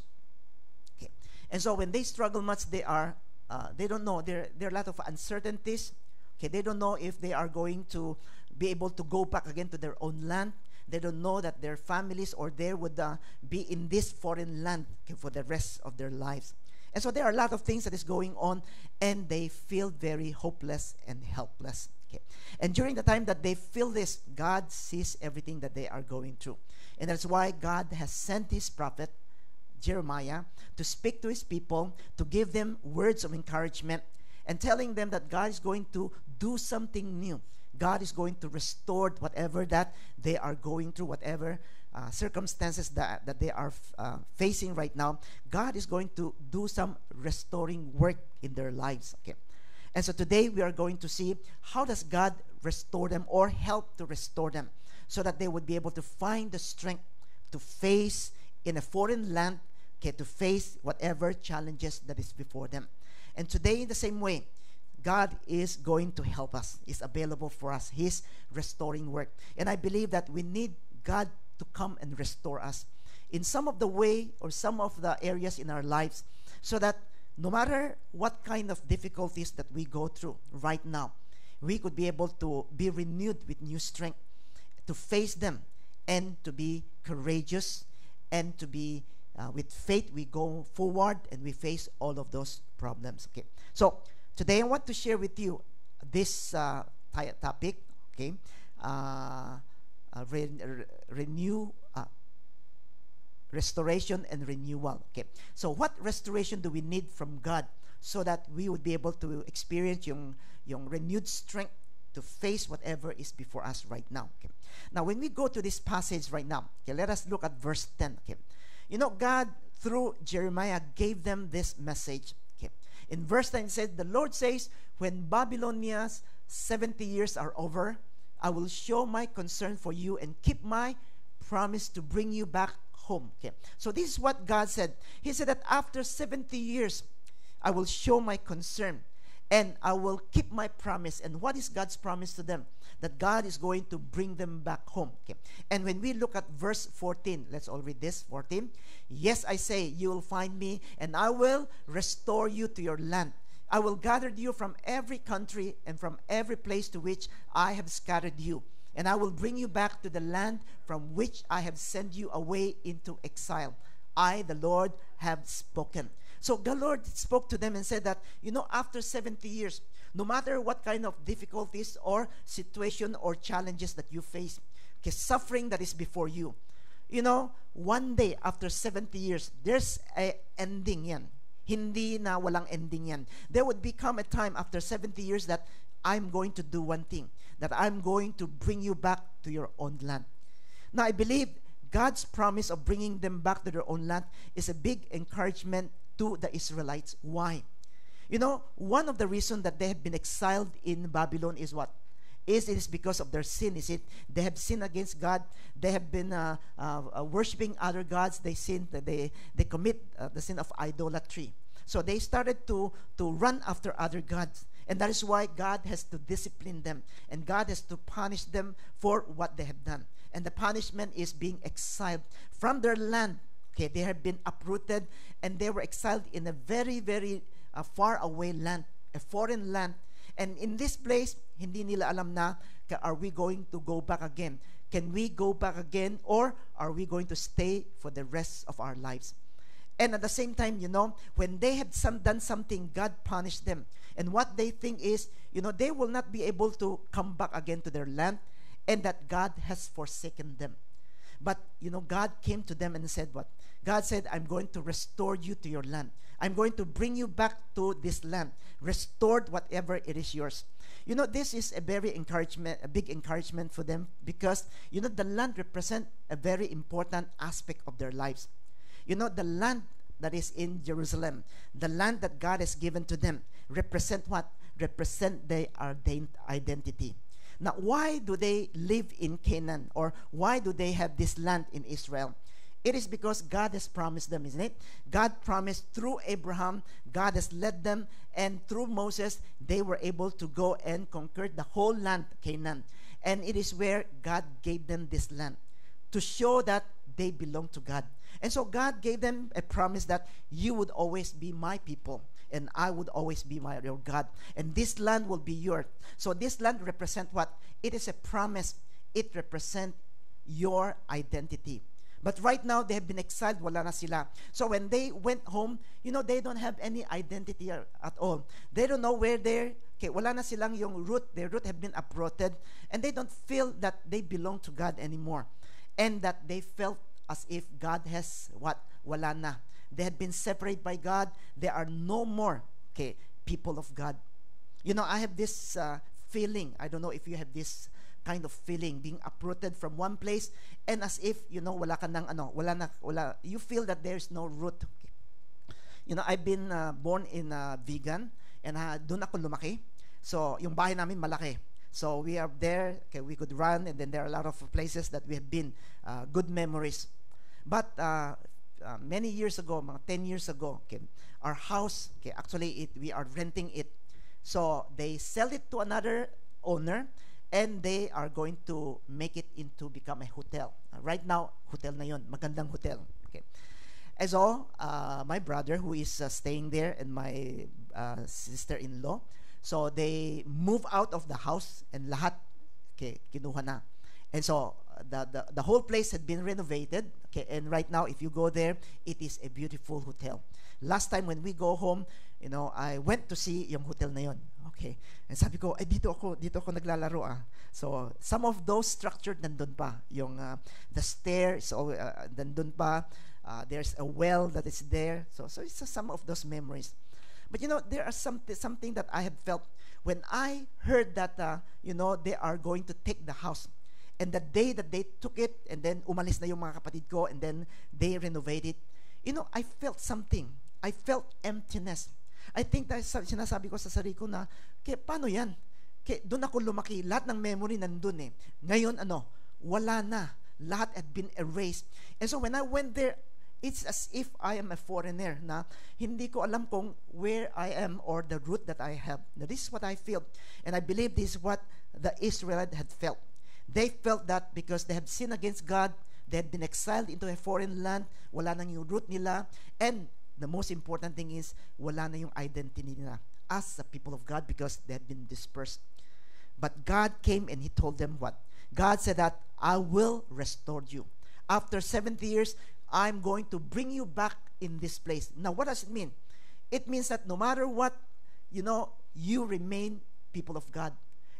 Okay. And so when they struggle much, they don't know, there are a lot of uncertainties. Okay, they don't know if they are going to be able to go back again to their own land. They don't know that their families or they would be in this foreign land, okay, for the rest of their lives. And so there are a lot of things that is going on, and they feel very hopeless and helpless. Okay. And during the time that they feel this, God sees everything that they are going through. And that's why God has sent his prophet, Jeremiah, to speak to his people, to give them words of encouragement, and telling them that God is going to do something new. God is going to restore whatever that they are going through, whatever circumstances that they are facing right now. God is going to do some restoring work in their lives. Okay, And so today we are going to see how does God restore them or help to restore them so that they would be able to find the strength to face in a foreign land, okay, to face whatever challenges that is before them. And today, in the same way, God is going to help us. Is available for us, His restoring work. And I believe that we need God to come and restore us in some of the way or some of the areas in our lives, so that no matter what kind of difficulties that we go through right now, we could be able to be renewed with new strength to face them and to be courageous and to be with faith we go forward and we face all of those problems. Okay, so today I want to share with you this topic, okay, restoration and renewal. Okay, so what restoration do we need from God so that we would be able to experience yung renewed strength to face whatever is before us right now? Okay, now when we go to this passage right now, okay, let us look at verse 10. Okay, you know, God through Jeremiah gave them this message. Okay, in verse 10 it said, the Lord says, when Babylonia's 70 years are over, I will show my concern for you and keep my promise to bring you back home. Okay, so this is what God said. He said that after 70 years, I will show my concern and I will keep my promise. And what is God's promise to them? That God is going to bring them back home. Okay, and when we look at verse 14, let's all read this. 14, yes, I say, you will find me and I will restore you to your land. I will gather you from every country and from every place to which I have scattered you. And I will bring you back to the land from which I have sent you away into exile. I, the Lord, have spoken. So the Lord spoke to them and said that, you know, after 70 years, no matter what kind of difficulties or situation or challenges that you face, okay, suffering that is before you, you know, one day after 70 years, there's an ending yan. Hindi na walang ending yan. There would become a time after 70 years that I'm going to do one thing, that I'm going to bring you back to your own land. Now, I believe God's promise of bringing them back to their own land is a big encouragement to the Israelites. Why? You know, one of the reasons that they have been exiled in Babylon is what? It is because of their sin, is it? They have sinned against God. They have been worshiping other gods. They sinned. They commit the sin of idolatry. So they started to run after other gods. And that is why God has to discipline them. And God has to punish them for what they have done. And the punishment is being exiled from their land. Okay, they have been uprooted and they were exiled in a very, very far away land, a foreign land. And in this place, hindi nila alam na, are we going to go back again? Can we go back again, or are we going to stay for the rest of our lives? And at the same time, you know, when they had done something, God punished them. And what they think is, you know, they will not be able to come back again to their land, and that God has forsaken them. But, you know, God came to them and said what? God said, I'm going to restore you to your land. I'm going to bring you back to this land, restored whatever it is yours. You know, this is a big encouragement for them, because, you know, the land represents a very important aspect of their lives. You know, the land that is in Jerusalem, the land that God has given to them, represent what? Represent their identity. Now, why do they live in Canaan, or why do they have this land in Israel? It is because God has promised them, isn't it? God promised through Abraham, God has led them, and through Moses, they were able to go and conquer the whole land, Canaan. And it is where God gave them this land to show that they belong to God. And so God gave them a promise that you would always be my people, and I would always be your God. And this land will be yours. So this land represents what? It is a promise. It represents your identity. But right now, they have been exiled, wala na sila. So when they went home, you know, they don't have any identity at all. They don't know where they're, okay, wala na silang yung root, their root have been uprooted, and they don't feel that they belong to God anymore. And that they felt as if God has what? Wala na. They had been separated by God. They are no more, okay, people of God. You know, I have this feeling, I don't know if you have this kind of feeling, being uprooted from one place, and as if, you know, wala ka nang wala, you feel that there's no root. Okay. You know, I've been born in vegan, And doon ako lumaki. So, yung bahay namin malaki. So, we are there. Okay, we could run. And then there are a lot of places that we have been. Good memories. But many years ago, mga 10 years ago, okay, our house, okay, actually, we are renting it. So, they sell it to another owner. And they are going to make it into become a hotel. Right now, hotel na yun. Magandang hotel. Okay. And so, my brother who is staying there and my sister-in-law, so they move out of the house and lahat kinuha na. And so, the whole place had been renovated. Okay, and right now, if you go there, it is a beautiful hotel. Last time when we go home, I went to see yung hotel na yun. Okay. And sabi ko, dito ako naglalaro So, some of those structured nandun pa. Yung the stairs, nandun pa. There's a well that is there. So it's some of those memories. But there are something that I have felt when I heard that, they are going to take the house. And the day that they took it, and then umalis na yung mga kapatid ko, and then they renovated it, I felt something. I felt emptiness. I think that sinasabi ko sa sarili ko na, paano yan? Doon ako lumaki. Lahat ng memory nandun eh. Ngayon, wala na. Lahat had been erased. And so when I went there, it's as if I am a foreigner na hindi ko alam kung where I am or the route that I have. Now, this is what I feel. And I believe this is what the Israelites had felt. They felt that because they had sinned against God, they had been exiled into a foreign land, wala nang yung root nila, and the most important thing is, wala na yung identity nila as a people of God because they had been dispersed. But God came and He told them what? God said that, I will restore you. After 70 years, I'm going to bring you back in this place. Now, what does it mean? It means that no matter what, you remain people of God.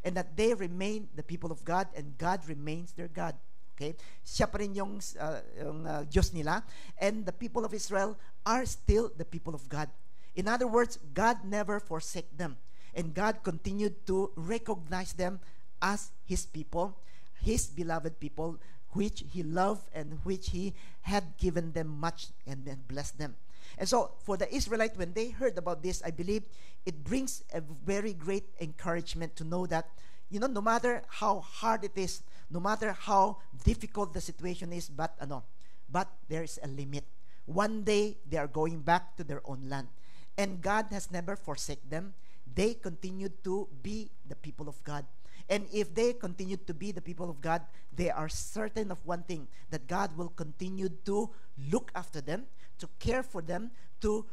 And that they remain the people of God and God remains their God. Okay? Siya pa rin yung Diyos nila. And the people of Israel are still the people of God. In other words, God never forsake them. And God continued to recognize them as His people, His beloved people, which He loved and which He had given them much and blessed them. And so, for the Israelites, when they heard about this, I believe it brings a very great encouragement to know that, no matter how hard it is, no matter how difficult the situation is, but there is a limit. One day, they are going back to their own land. And God has never forsaken them. They continued to be the people of God. And if they continue to be the people of God, they are certain of one thing, that God will continue to look after them, to care for them, to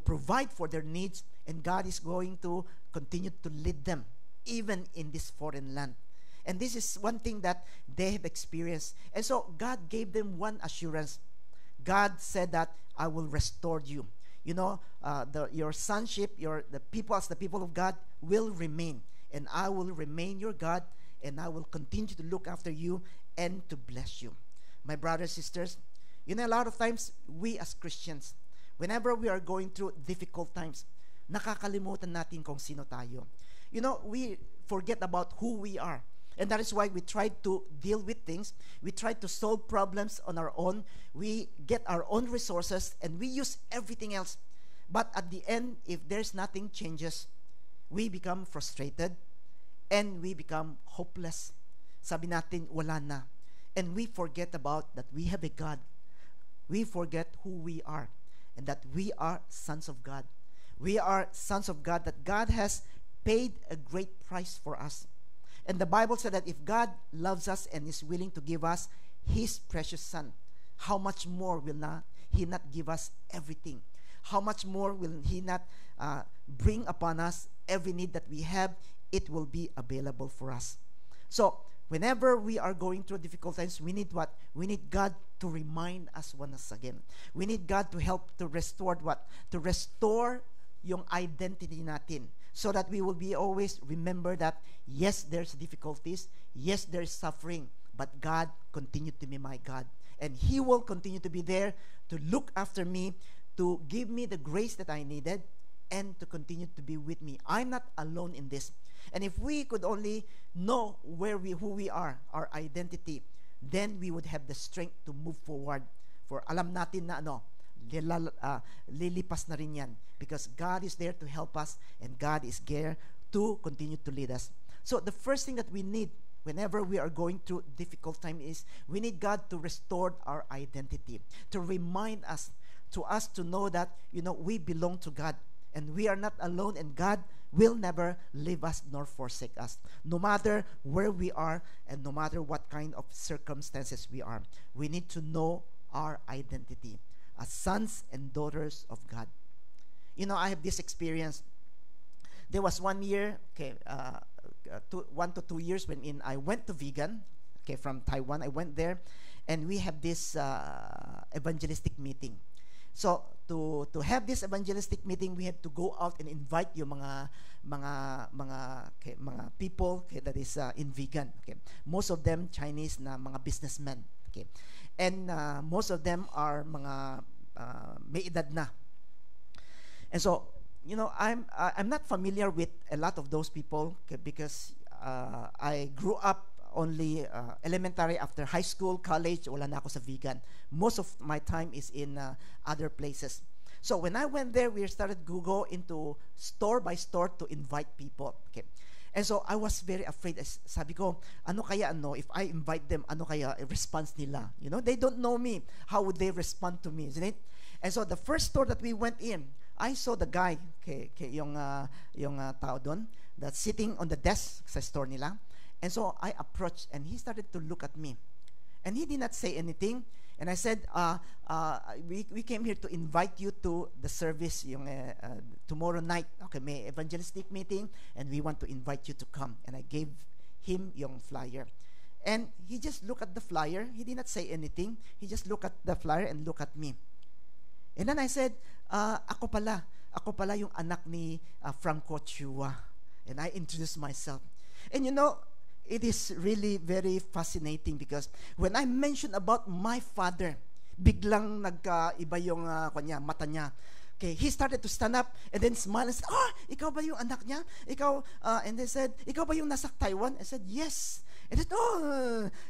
provide for their needs, and God is going to continue to lead them, even in this foreign land. And this is one thing that they have experienced. And so God gave them one assurance. God said that, I will restore you. Your sonship, the people as the people of God will remain. And I will remain your God, and I will continue to look after you and to bless you. My brothers and sisters, a lot of times, we as Christians, whenever we are going through difficult times, nakakalimutan natin kung sino tayo. We forget about who we are. And that is why we try to deal with things. We try to solve problems on our own. We get our own resources, and we use everything else. But at the end, if there's nothing changes, we become frustrated, and we become hopeless. Sabi natin, wala na. And we forget about that we have a God. We forget who we are, and that we are sons of God. We are sons of God, that God has paid a great price for us. And the Bible said that if God loves us and is willing to give us His precious Son, how much more will He not give us everything? How much more will He not bring upon us every need that we have? It will be available for us. So, whenever we are going through difficult times, we need what? We need God to remind us once again. We need God to help to restore what? To restore yung identity natin. So that we will be always remember that, yes, there's difficulties, yes, there's suffering, but God continued to be my God. And He will continue to be there to look after me, to give me the grace that I needed, and to continue to be with me. I'm not alone in this. And if we could only know who we are, our identity, then we would have the strength to move forward. For alam natin na lilipas na rin yan, because God is there to help us, and God is there to continue to lead us. So the first thing that we need whenever we are going through difficult time is we need God to restore our identity, to remind us, to know that, we belong to God, and we are not alone, and God will never leave us nor forsake us, no matter where we are and no matter what kind of circumstances we are. We need to know our identity as sons and daughters of God. I have this experience. There was 1 year, 1 to 2 years when I went to vegan, from Taiwan. I went there, and we have this evangelistic meeting. So to have this evangelistic meeting, we had to go out and invite yung mga people that is in vegan. Most of them Chinese na mga businessmen. And most of them are mga may edad na. And so, I'm not familiar with a lot of those people, because I grew up only elementary. After high school, college, wala na ako sa vegan. Most of my time is in other places. So when I went there, we started to go into store by store to invite people. And so I was very afraid. Sabi ko, if I invite them, ano kaya response nila? They don't know me. How would they respond to me, isn't it? And so the first store that we went in, I saw the guy, yung tao doon, that's sitting on the desk sa store nila. And so I approached, and he started to look at me. And he did not say anything. And I said, we came here to invite you to the service tomorrow night. May evangelistic meeting, and we want to invite you to come. And I gave him yung flyer. And he just looked at the flyer. He did not say anything. He just looked at the flyer and looked at me. And then I said, ako pala yung anak ni Franco Chua. And I introduced myself. And it is really very fascinating, because when I mentioned about my father, biglang nagkaiba yung mata niya. He started to stand up and then smile and said, ikaw ba yung anak niya? Ikaw, and they said, ikaw ba yung nasa Taiwan? I said, yes. And said,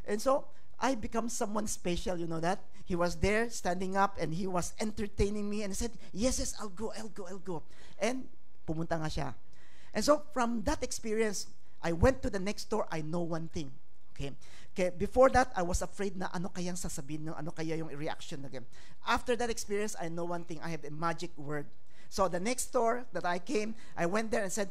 and so I become someone special, that. He was there standing up and he was entertaining me, and he said, yes, I'll go. And pumunta nga siya. And so from that experience, I went to the next store. I know one thing. Before that, I was afraid na ano kayang sasabihin, ano kaya yung reaction. After that experience, I know one thing. I have a magic word. So the next store that I came, I went there and said,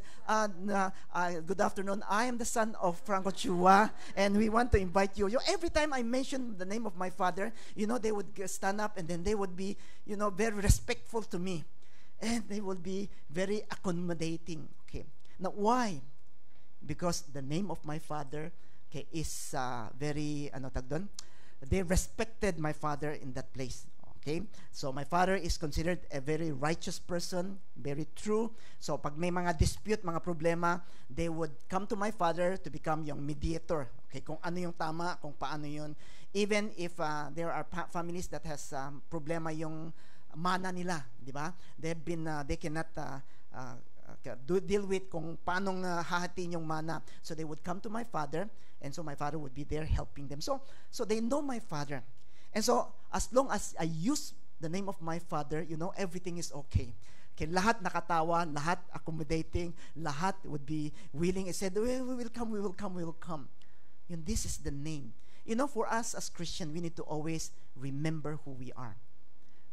good afternoon. I am the son of Franco Chua, and we want to invite you. Every time I mention the name of my father, they would stand up, and then they would be, very respectful to me. And they would be very accommodating. Now, why? Because the name of my father is very, they respected my father in that place. So my father is considered a very righteous person, very true. So pag may mga dispute, mga problema, they would come to my father to become yung mediator. Kung ano yung tama, kung paano yun. Even if there are families that has problema yung mana nila, di ba? They cannot deal with kung paanong hahatiin yung mana. So they would come to my father, and so my father would be there helping them. So they know my father. And so as long as I use the name of my father, everything is okay. Lahat nakatawa, lahat accommodating, lahat would be willing. I said, we will come. This is the name. For us as Christian, we need to always remember who we are.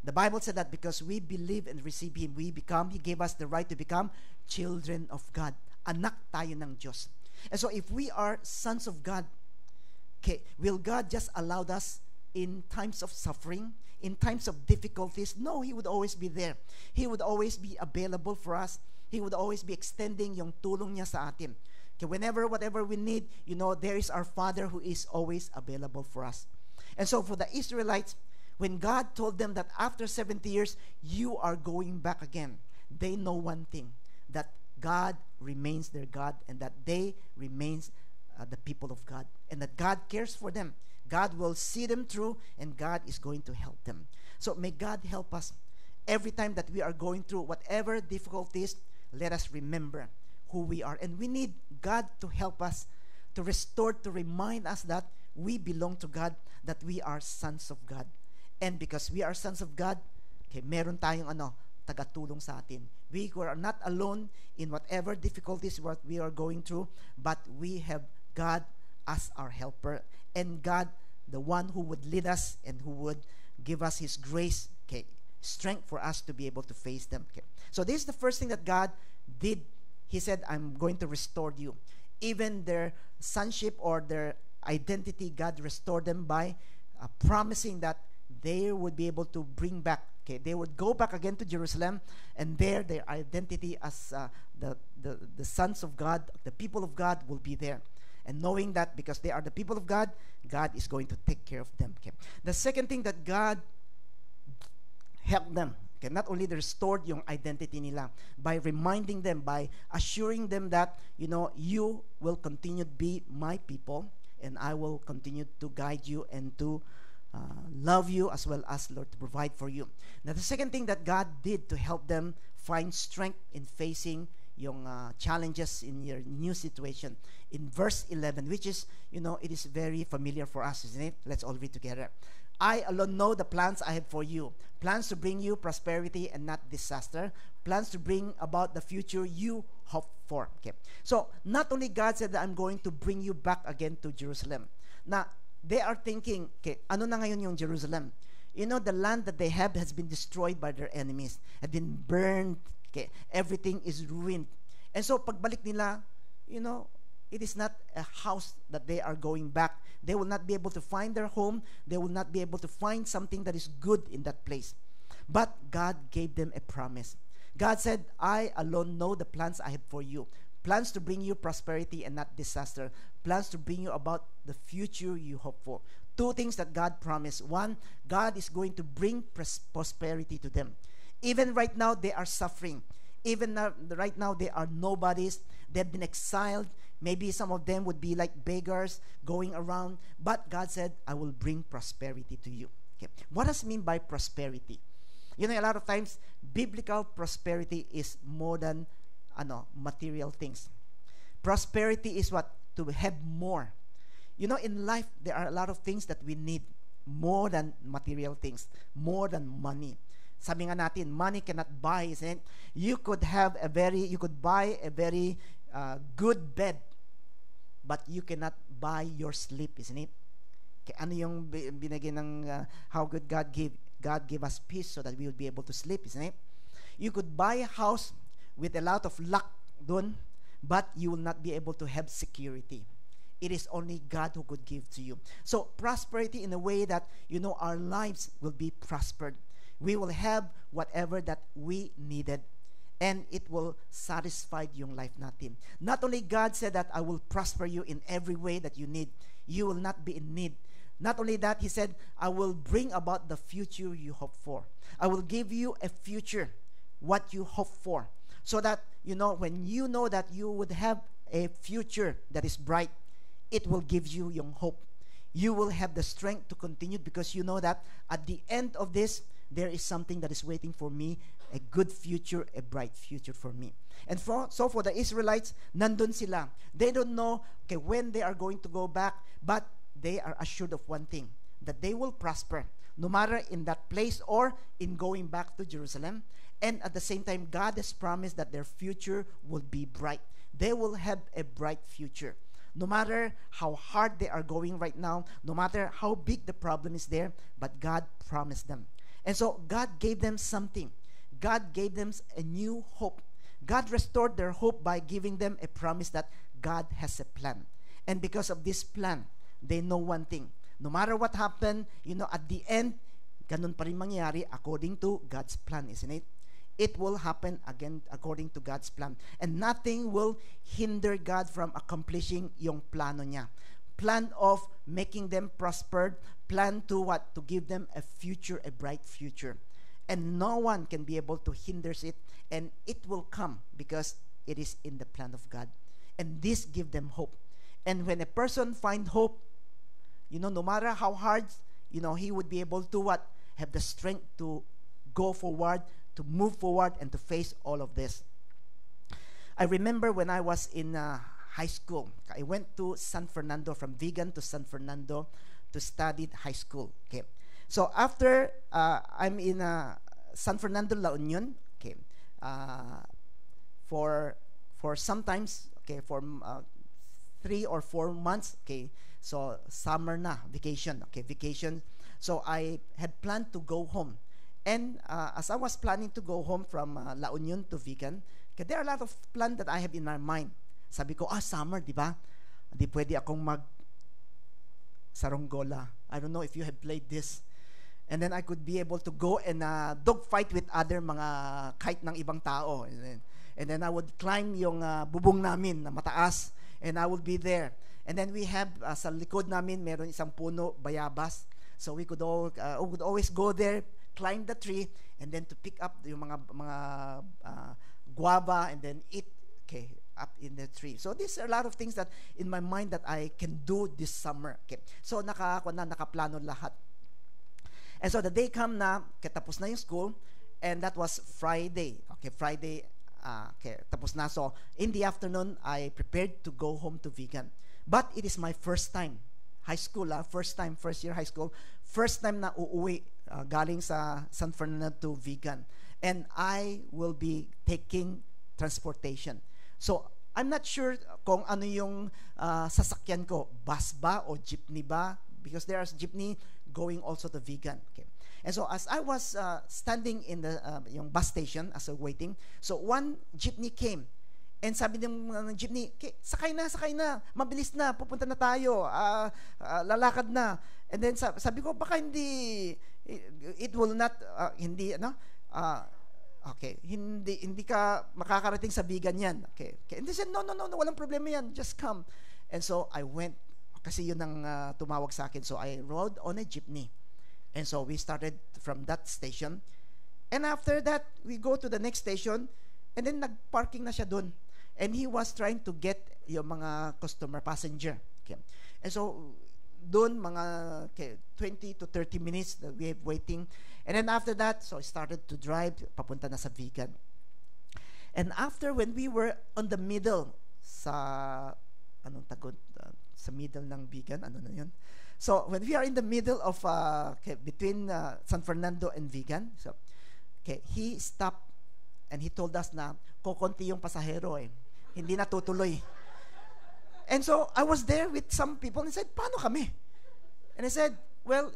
The Bible said that because we believe and receive Him, He gave us the right to become children of God. Anak tayo ng Diyos. And so if we are sons of God, will God just allow us in times of suffering, in times of difficulties? No, He would always be there. He would always be available for us. He would always be extending yung tulong niya sa atin. Whatever we need, there is our Father who is always available for us. And so for the Israelites, when God told them that after 70 years, you are going back again, they know one thing, that God remains their God, and that they remains the people of God, and that God cares for them. God will see them through, and God is going to help them. So may God help us. Every time that we are going through whatever difficulties, let us remember who we are. And we need God to help us, to restore, to remind us that we belong to God, that we are sons of God. And because we are sons of God, okay, meron tayong tagatulong sa atin. We are not alone in whatever difficulties what we are going through, but we have God as our helper, and God, the one who would lead us and who would give us His grace, okay, strength for us to be able to face them. Okay. So this is the first thing that God did. He said, I'm going to restore you. Even their sonship or their identity, God restored them by promising that they would be able to bring back, okay, they would go back again to Jerusalem, and there their identity as the sons of God, the people of God, will be there. And knowing that because they are the people of God, God is going to take care of them. Okay. The second thing that God helped them, okay, not only they restored yung identity nila by reminding them, by assuring them that, you will continue to be my people, and I will continue to guide you and to love you as well as, Lord, to provide for you. Now, the second thing that God did to help them find strength in facing yung challenges in your new situation, in verse 11, which is, it is very familiar for us, isn't it? Let's all read together. I alone know the plans I have for you, plans to bring you prosperity and not disaster, plans to bring about the future you hope for. Okay. So, not only God said that I'm going to bring you back again to Jerusalem. Now, they are thinking, okay, ano na ngayon yung Jerusalem? The land that they have has been destroyed by their enemies, have been burned, okay, everything is ruined. And so, pagbalik nila, it is not a house that they are going back. They will not be able to find their home. They will not be able to find something that is good in that place. But God gave them a promise. God said, I alone know the plans I have for you. Plans to bring you prosperity and not disaster. Plans to bring you about the future you hope for. Two things that God promised. One, God is going to bring prosperity to them. Even right now, they are suffering. Even right now, they are nobodies. They've been exiled. Maybe some of them would be like beggars going around. But God said, I will bring prosperity to you. Okay. What does it mean by prosperity? A lot of times, biblical prosperity is more than material things. Prosperity is what? To have more. In life, there are a lot of things that we need more than material things, more than money. Sabi nga natin, money cannot buy, isn't it? You could buy a very good bed, but you cannot buy your sleep, isn't it? Okay, ano yung binigay ng how good God gave? God gave us peace so that we would be able to sleep, isn't it? You could buy a house with a lot of luck dun, but you will not be able to have security. It is only God who could give to you. So prosperity in a way that, our lives will be prospered. We will have whatever that we needed, and it will satisfy yung life natin. Not only God said that I will prosper you in every way that you need. You will not be in need. Not only that, He said, I will bring about the future you hope for. I will give you a future, what you hope for. So that, when you know that you would have a future that is bright, it will give you yung hope. You will have the strength to continue because you know that at the end of this, there is something that is waiting for me, a good future, a bright future for me. And so for the Israelites, nandun sila. They don't know when they are going to go back, but they are assured of one thing, that they will prosper, no matter in that place or in going back to Jerusalem. And at the same time, God has promised that their future will be bright. They will have a bright future. No matter how hard they are going right now, no matter how big the problem is there, but God promised them. And so God gave them something. God gave them a new hope. God restored their hope by giving them a promise that God has a plan. And because of this plan, they know one thing. No matter what happened, at the end, ganun pa rin mangyayari according to God's plan, isn't it? It will happen again according to God's plan. And nothing will hinder God from accomplishing yung plano niya. Plan of making them prospered, plan to what? To give them a future, a bright future. And no one can be able to hinder it, and it will come because it is in the plan of God. And this give them hope. And when a person find hope, no matter how hard, he would be able to what? Have the strength to go forward, to move forward, and to face all of this. I remember when I was in high school, I went to San Fernando, from Vigan to San Fernando to study high school. Okay. So after I'm in San Fernando, La Union, okay, for sometimes, okay, for 3 or 4 months, okay, so summer na, vacation, okay, vacation. So I had planned to go home. And as I was planning to go home from La Union to Vigan, okay, there are a lot of plans that I have in my mind. Sabi ko, summer, di ba? Di pwede akong saronggola. I don't know if you have played this. And then I could be able to go and dog fight with other mga kahit ng ibang tao. And then I would climb yung bubong namin na mataas, and I would be there. And then we have, sa likod namin, meron isang puno, bayabas. So we could always go there, climb the tree, and then to pick up yung mga guava, and then eat, okay, up in the tree. So these are a lot of things that in my mind that I can do this summer. Okay. So nakaplano lahat. And so the day come na, tapos na yung school, and that was Friday. Okay, Friday, okay, tapos na. So in the afternoon, I prepared to go home to Vigan. But it is my first time, high school, first year high school, first time na uuwi galing sa San Fernando to Vigan. And I will be taking transportation. So I'm not sure kung ano yung sasakyan ko, bus ba o jeepney ba? Because there's jeepney going also to Vigan. Okay. And so as I was standing in the yung bus station as I waiting, so one jeepney came. And sabi ng jeepney, okay, sakay na, mabilis na, pupunta na tayo, lalakad na. And then sabi ko, baka hindi, it will not, hindi, okay, hindi ka makakarating sa Vigan yan. Okay. And they said, no, walang problema yan, just come. And so I went, kasi yun ang tumawag sa akin. So I rode on a jeepney. And so we started from that station. And after that, we go to the next station, and then nag-parking na siya dun. And he was trying to get yung mga customer, passenger. Okay. And so, doon mga 20 to 30 minutes that we have waiting. And then after that, so I started to drive, papunta na sa Vigan. And after, when we were on the middle sa, sa middle ng Vigan, ano na yun? So, when we are in the middle of, between San Fernando and Vigan, so, okay, he stopped and he told us na, kokonti yung pasahero hindi na tutuloy. And so, I was there with some people and said, paano kami? And I said, well,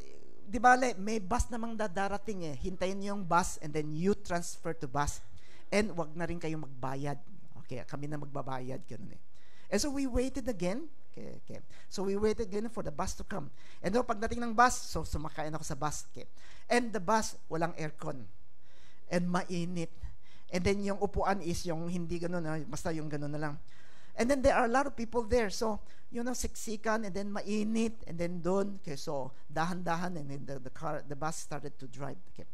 di bale, may bus namang darating hintayin niyo yung bus and then you transfer to bus. And wag na rin kayong magbayad. Okay, kami na magbabayad. Ganun And so, we waited again. Okay. So, we waited again for the bus to come. And so, pagdating ng bus, so sumakain ako sa bus. Okay. And the bus, walang aircon. And mainit. And then yung upuan is yung hindi ganun, basta yung ganun na lang. And then there are a lot of people there. So, siksikan, and then mainit, and then doon. Okay, so dahan-dahan, and then the bus started to drive. Okay.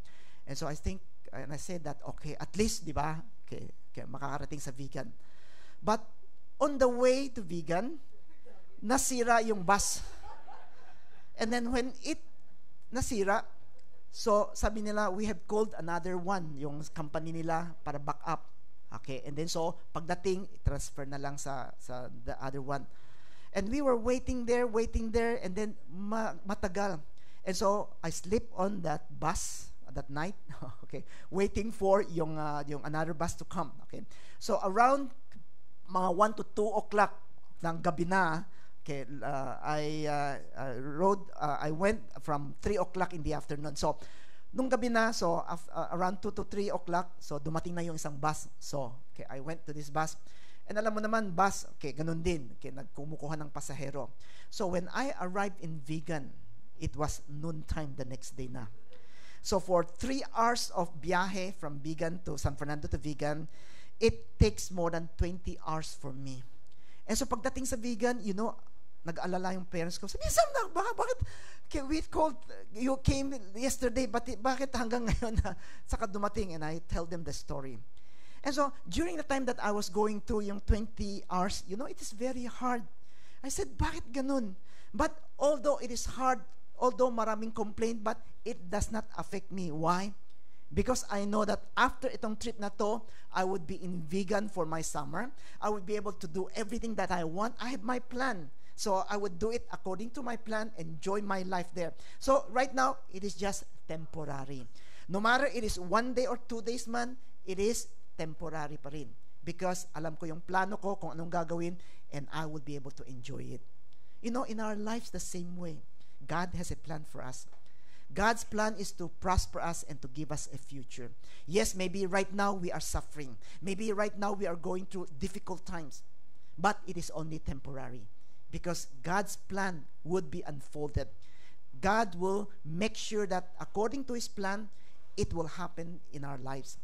And so I think, and I said that, okay, at least, di ba, okay, makakarating sa Vigan. But on the way to Vigan, nasira yung bus. And then when it nasira, so, sabi nila, we have called another one, yung company nila, para back up. Okay, and then so, pagdating, transfer na lang sa the other one. And we were waiting there, and then matagal. And so, I slept on that bus that night, okay, waiting for yung another bus to come. Okay, so around mga 1 to 2 o'clock ng gabi na, okay, I went from 3 o'clock in the afternoon. So, nung gabi na, so around 2 to 3 o'clock, so dumating na yung isang bus. So, okay, I went to this bus. And alam mo naman, bus, okay, ganun din. Okay, nagkumukuha ng pasahero. So, when I arrived in Vigan, it was noontime the next day na. So, for 3 hours of biyahe from Vigan to San Fernando to Vigan, it takes more than 20 hours for me. And so, pagdating sa Vigan, nag-alala yung parents ko. Sabi, Sam, bakit you came yesterday, bakit hanggang ngayon saka dumating? And I tell them the story. And so, during the time that I was going through yung 20 hours, it is very hard. I said, bakit ganun? But although it is hard, although maraming complaint, but it does not affect me. Why? Because I know that after itong trip na to, I would be in Vigan for my summer. I would be able to do everything that I want. I have my plan. So I would do it according to my plan, enjoy my life there. So right now, it is just temporary. No matter it is 1 day or 2 days man, it is temporary pa rin. Because alam ko yung plano ko, kung anong gagawin, and I will be able to enjoy it. You know, in our lives, the same way. God has a plan for us. God's plan is to prosper us and to give us a future. Yes, maybe right now we are suffering. Maybe right now we are going through difficult times. But it is only temporary. Because God's plan would be unfolded. God will make sure that according to His plan, it will happen in our lives.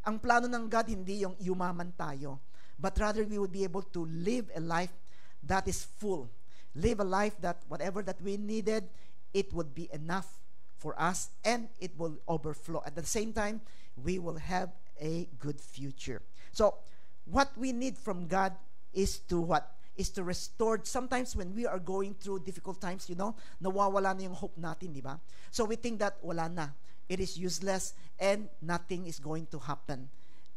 Ang plano ng God, hindi yung yumaman tayo, but rather we would be able to live a life that is full. Live a life that whatever that we needed, it would be enough for us and it will overflow. At the same time, we will have a good future. So, what we need from God is to what? Is to restore. Sometimes when we are going through difficult times, you know, nawawala na yung hope natin, di ba? So we think that wala na. It is useless and nothing is going to happen.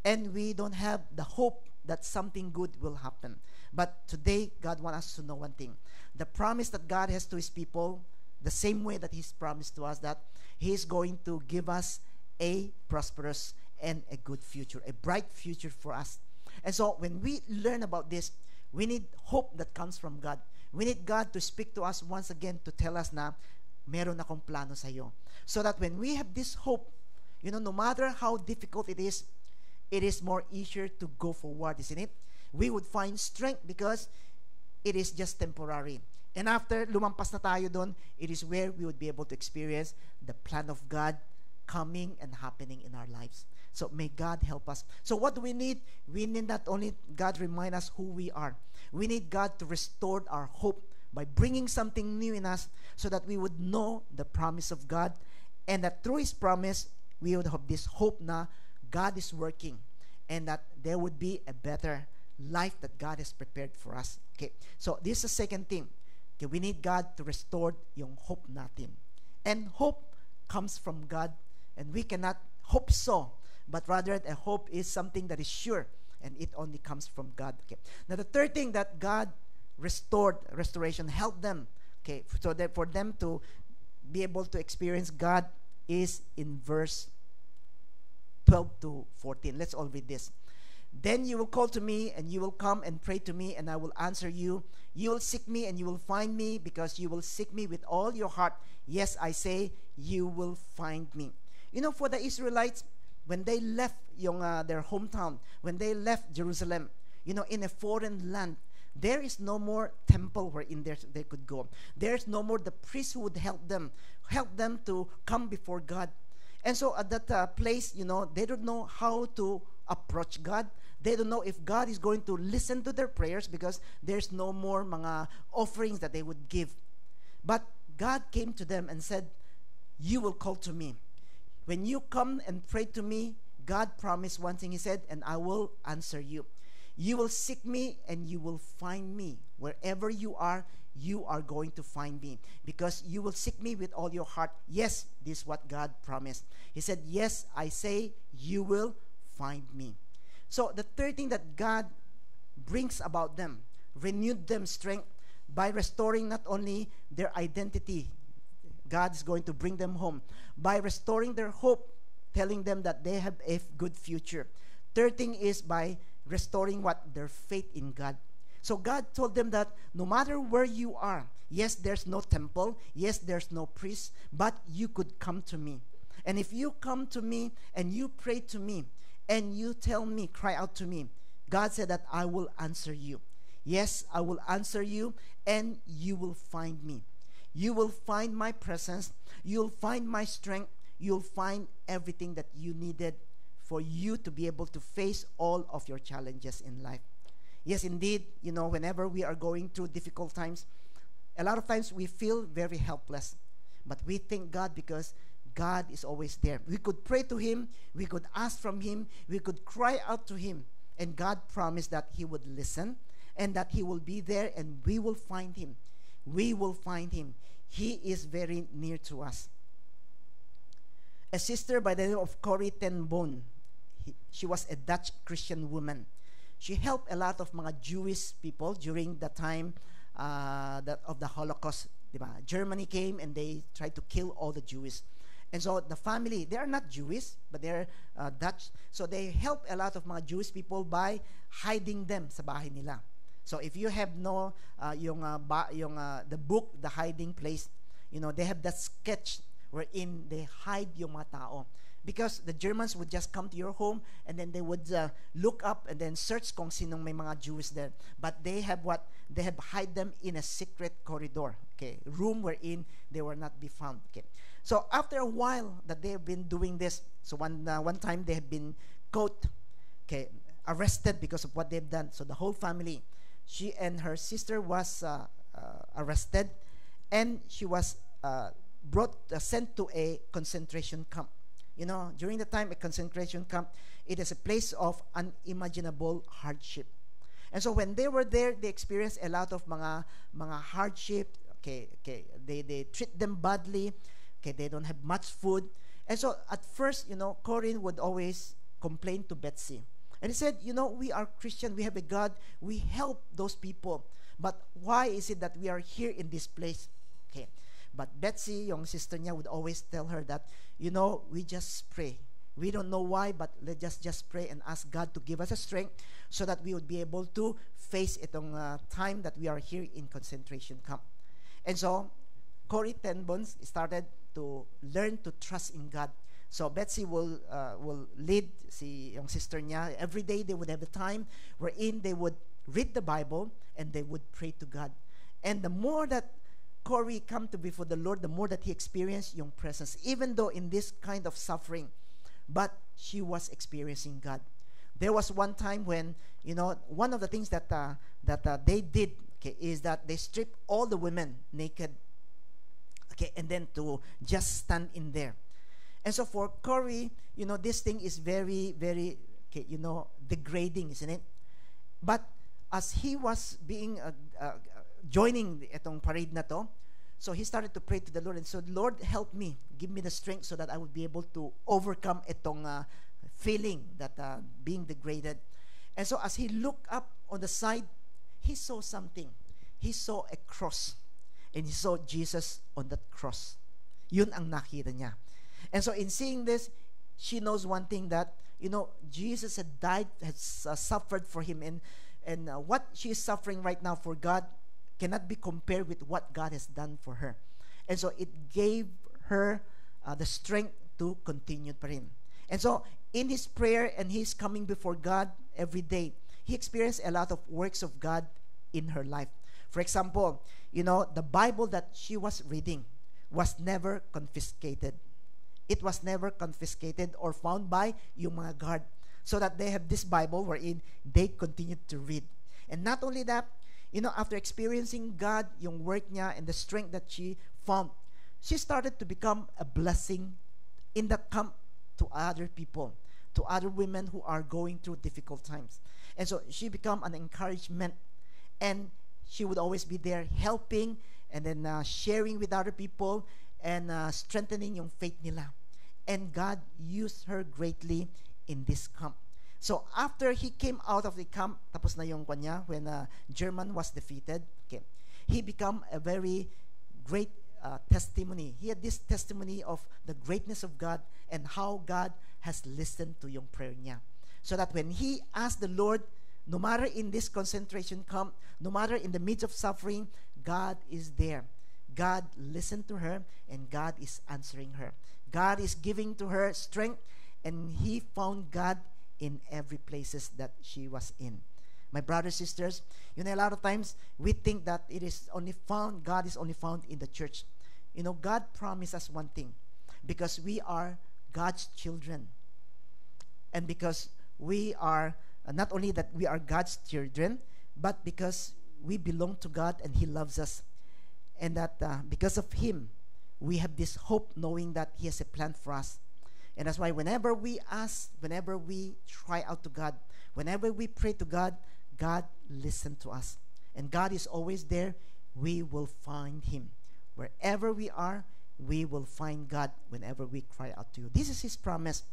And we don't have the hope that something good will happen. But today, God wants us to know one thing. The promise that God has to His people, the same way that He's promised to us that He is going to give us a prosperous and a good future, a bright future for us. And so when we learn about this, we need hope that comes from God. We need God to speak to us once again to tell us na meron akong plano sa iyo. So that when we have this hope, you know, no matter how difficult it is more easier to go forward, isn't it? We would find strength because it is just temporary. And after lumampas na tayo doon, it is where we would be able to experience the plan of God coming and happening in our lives. So may God help us. So what do we need? We need not only God remind us who we are. We need God to restore our hope by bringing something new in us so that we would know the promise of God and that through His promise, we would have this hope na God is working and that there would be a better life that God has prepared for us. Okay, so this is the second thing. Okay, we need God to restore yung hope natin. And hope comes from God and we cannot hope so, but rather a hope is something that is sure and it only comes from God. Okay. Now the third thing that God restoration helped them, okay, so that for them to be able to experience God is in verse 12 to 14. Let's all read this. Then you will call to me and you will come and pray to me and I will answer you. You will seek me and you will find me because you will seek me with all your heart. Yes, I say, you will find me. You know, for the Israelites, when they left their hometown, when they left Jerusalem, you know, in a foreign land, there is no more temple wherein they could go. There's no more the priest who would help them to come before God. And so at that place, you know, they don't know how to approach God. They don't know if God is going to listen to their prayers because there's no more mga offerings that they would give. But God came to them and said, you will call to me. When you come and pray to me, God promised one thing. He said, and I will answer you. You will seek me and you will find me. Wherever you are going to find me. Because you will seek me with all your heart. Yes, this is what God promised. He said, yes, I say, you will find me. So the third thing that God brings about them, renewed them strength by restoring not only their identity, God is going to bring them home, by restoring their hope, telling them that they have a good future. Third thing is by restoring what? Their faith in God. So God told them that no matter where you are, yes, there's no temple, yes, there's no priest, but you could come to me. And if you come to me and you pray to me and you tell me, cry out to me, God said that I will answer you. Yes, I will answer you and you will find me. You will find my presence. You'll find my strength. You'll find everything that you needed for you to be able to face all of your challenges in life. Yes, indeed, you know, whenever we are going through difficult times, a lot of times we feel very helpless. But we thank God because God is always there. We could pray to Him. We could ask from Him. We could cry out to Him. And God promised that He would listen and that He will be there and we will find Him. We will find Him. He is very near to us. A sister by the name of Corrie ten Boom, she was a Dutch Christian woman. She helped a lot of mga Jewish people during the time of the Holocaust. Diba? Germany came and they tried to kill all the Jews. And so the family, they are not Jewish, but they're Dutch. So they help a lot of mga Jewish people by hiding them sa bahay nila. So if you have the book, The Hiding Place, they have that sketch wherein they hide yung mga tao. Because the Germans would just come to your home and then they would look up and then search kung sinong may mga Jews there. But they have hide them in a secret corridor, okay, room wherein they will not be found. Okay. So after a while that they have been doing this, so one time they have been caught, okay, arrested because of what they've done. So the whole family, she and her sister was arrested, and she was sent to a concentration camp. During the time, a concentration camp, it is a place of unimaginable hardship. And so when they were there, they experienced a lot of mga hardship. Okay, they treat them badly. Okay, they don't have much food. And so at first, Corinne would always complain to Betsy. And he said, we are Christian, we have a God, we help those people. But why is it that we are here in this place? Okay. But Betsy, yung sister niya, would always tell her that, we just pray. We don't know why, but let's just pray and ask God to give us a strength so that we would be able to face itong time that we are here in concentration camp. And so, Corrie ten Boom started to learn to trust in God. So Betsy will lead yung sister niya. Every day they would have a time wherein they would read the Bible and they would pray to God. And the more that Corey come to before the Lord, the more that he experienced yung presence, even though in this kind of suffering, but she was experiencing God. There was one time when, one of the things that they did, okay, is that they stripped all the women naked, okay, and then to just stand in there. And so for Corey, this thing is very, very, okay, degrading, isn't it? But as he was being joining itong parade na to, so he started to pray to the Lord and said, Lord, help me, give me the strength so that I would be able to overcome itong feeling that being degraded. And so as he looked up on the side, he saw something. He saw a cross, and he saw Jesus on that cross. Yun ang nakita niya. And so in seeing this, she knows one thing, that Jesus had died, has suffered for him, and what she is suffering right now for God cannot be compared with what God has done for her. And so it gave her the strength to continue pa rin. And so in his prayer and his coming before God every day, he experienced a lot of works of God in her life. For example, the Bible that she was reading was never confiscated. It was never confiscated or found by yung mga guard, so that they have this Bible wherein they continued to read. And not only that, after experiencing God, yung work niya and the strength that she found, she started to become a blessing in the camp to other people, to other women who are going through difficult times. And so she became an encouragement, and she would always be there helping and then sharing with other people and strengthening yung faith nila. And God used her greatly in this camp. So after he came out of the camp, tapos na yung kanya, when German was defeated, okay, he became a very great testimony. He had this testimony of the greatness of God and how God has listened to yung prayer niya. So that when he asked the Lord, no matter in this concentration camp, no matter in the midst of suffering, God is there. God listened to her, and God is answering her. God is giving to her strength, and he found God in every places that she was in. My brothers, sisters, a lot of times we think that God is only found in the church. God promised us one thing, because we are God's children, and because we are not only that we are God's children, but because we belong to God and he loves us, and that because of him we have this hope, knowing that he has a plan for us. And that's why whenever we ask, whenever we cry out to God, whenever we pray to God, God listens to us. And God is always there. We will find him. Wherever we are, we will find God whenever we cry out to you. This is his promise.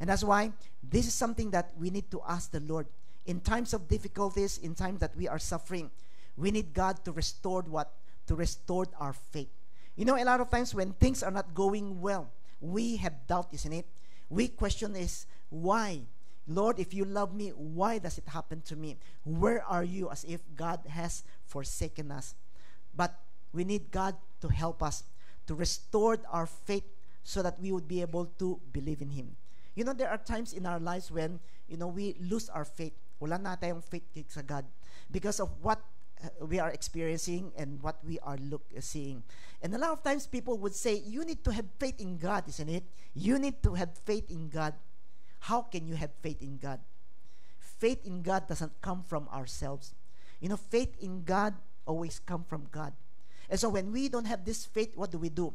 And that's why this is something that we need to ask the Lord. In times of difficulties, in times that we are suffering, we need God to restore what? To restore our faith. A lot of times when things are not going well, We have doubt, isn't it? We question is, why? Lord, if you love me, why does it happen to me? Where are you? As if God has forsaken us. But we need God to help us, to restore our faith so that we would be able to believe in Him. You know, there are times in our lives when, we lose our faith. Wala na tayong faith sa God because of what we are experiencing and what we are seeing. And a lot of times people would say, you need to have faith in God, isn't it? You need to have faith in God. How can you have faith in God? Faith in God doesn't come from ourselves. Faith in God always comes from God. And so when we don't have this faith, what do?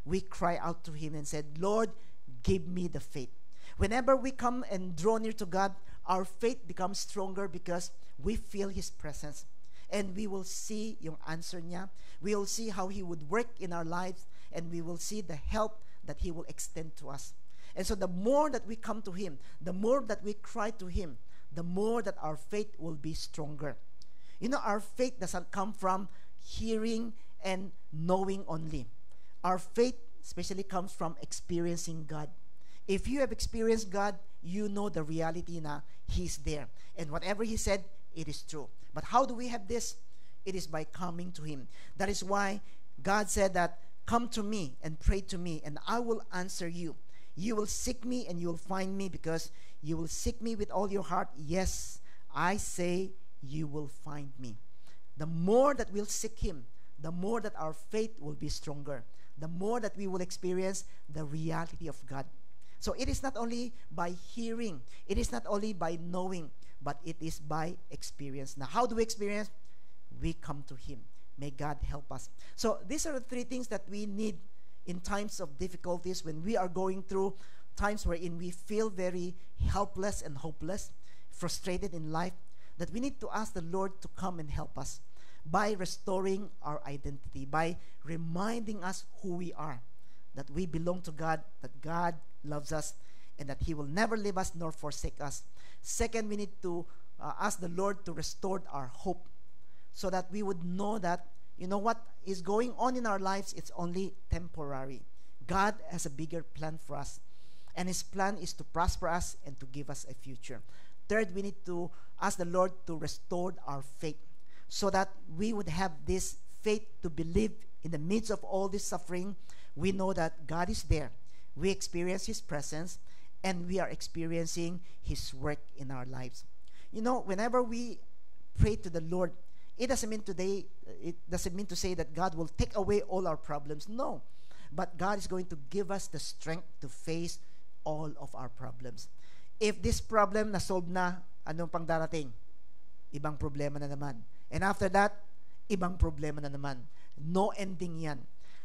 We cry out to Him and said, Lord, give me the faith. Whenever we come and draw near to God, our faith becomes stronger because we feel His presence. And we will see yung answer niya. We will see how He would work in our lives. And we will see the help that He will extend to us. And so the more that we come to Him, the more that we cry to Him, the more that our faith will be stronger. Our faith doesn't come from hearing and knowing only. Our faith especially comes from experiencing God. If you have experienced God, you know the reality na He's there. And whatever He said, it is true. But how do we have this? It is by coming to Him. That is why God said that, come to me and pray to me, and I will answer you. You will seek me and you will find me because you will seek me with all your heart. Yes, I say you will find me. The more that we'll seek Him, the more that our faith will be stronger. The more that we will experience the reality of God. So it is not only by hearing, it is not only by knowing, but it is by experience. Now, how do we experience? We come to Him. May God help us. So these are the three things that we need in times of difficulties, when we are going through times wherein we feel very helpless and hopeless, frustrated in life, that we need to ask the Lord to come and help us by restoring our identity, by reminding us who we are, that we belong to God, that God loves us, and that He will never leave us nor forsake us. Second, we need to ask the Lord to restore our hope so that we would know that, what is going on in our lives, it's only temporary. God has a bigger plan for us, and His plan is to prosper us and to give us a future. Third, we need to ask the Lord to restore our faith so that we would have this faith to believe in the midst of all this suffering. We know that God is there. We experience His presence, and we are experiencing His work in our lives. Whenever we pray to the Lord, it doesn't mean to say that God will take away all our problems. No. But God is going to give us the strength to face all of our problems. If this problem na-solve na, anong pang darating? Ibang problema na naman. And after that, ibang problema na naman. No ending yan.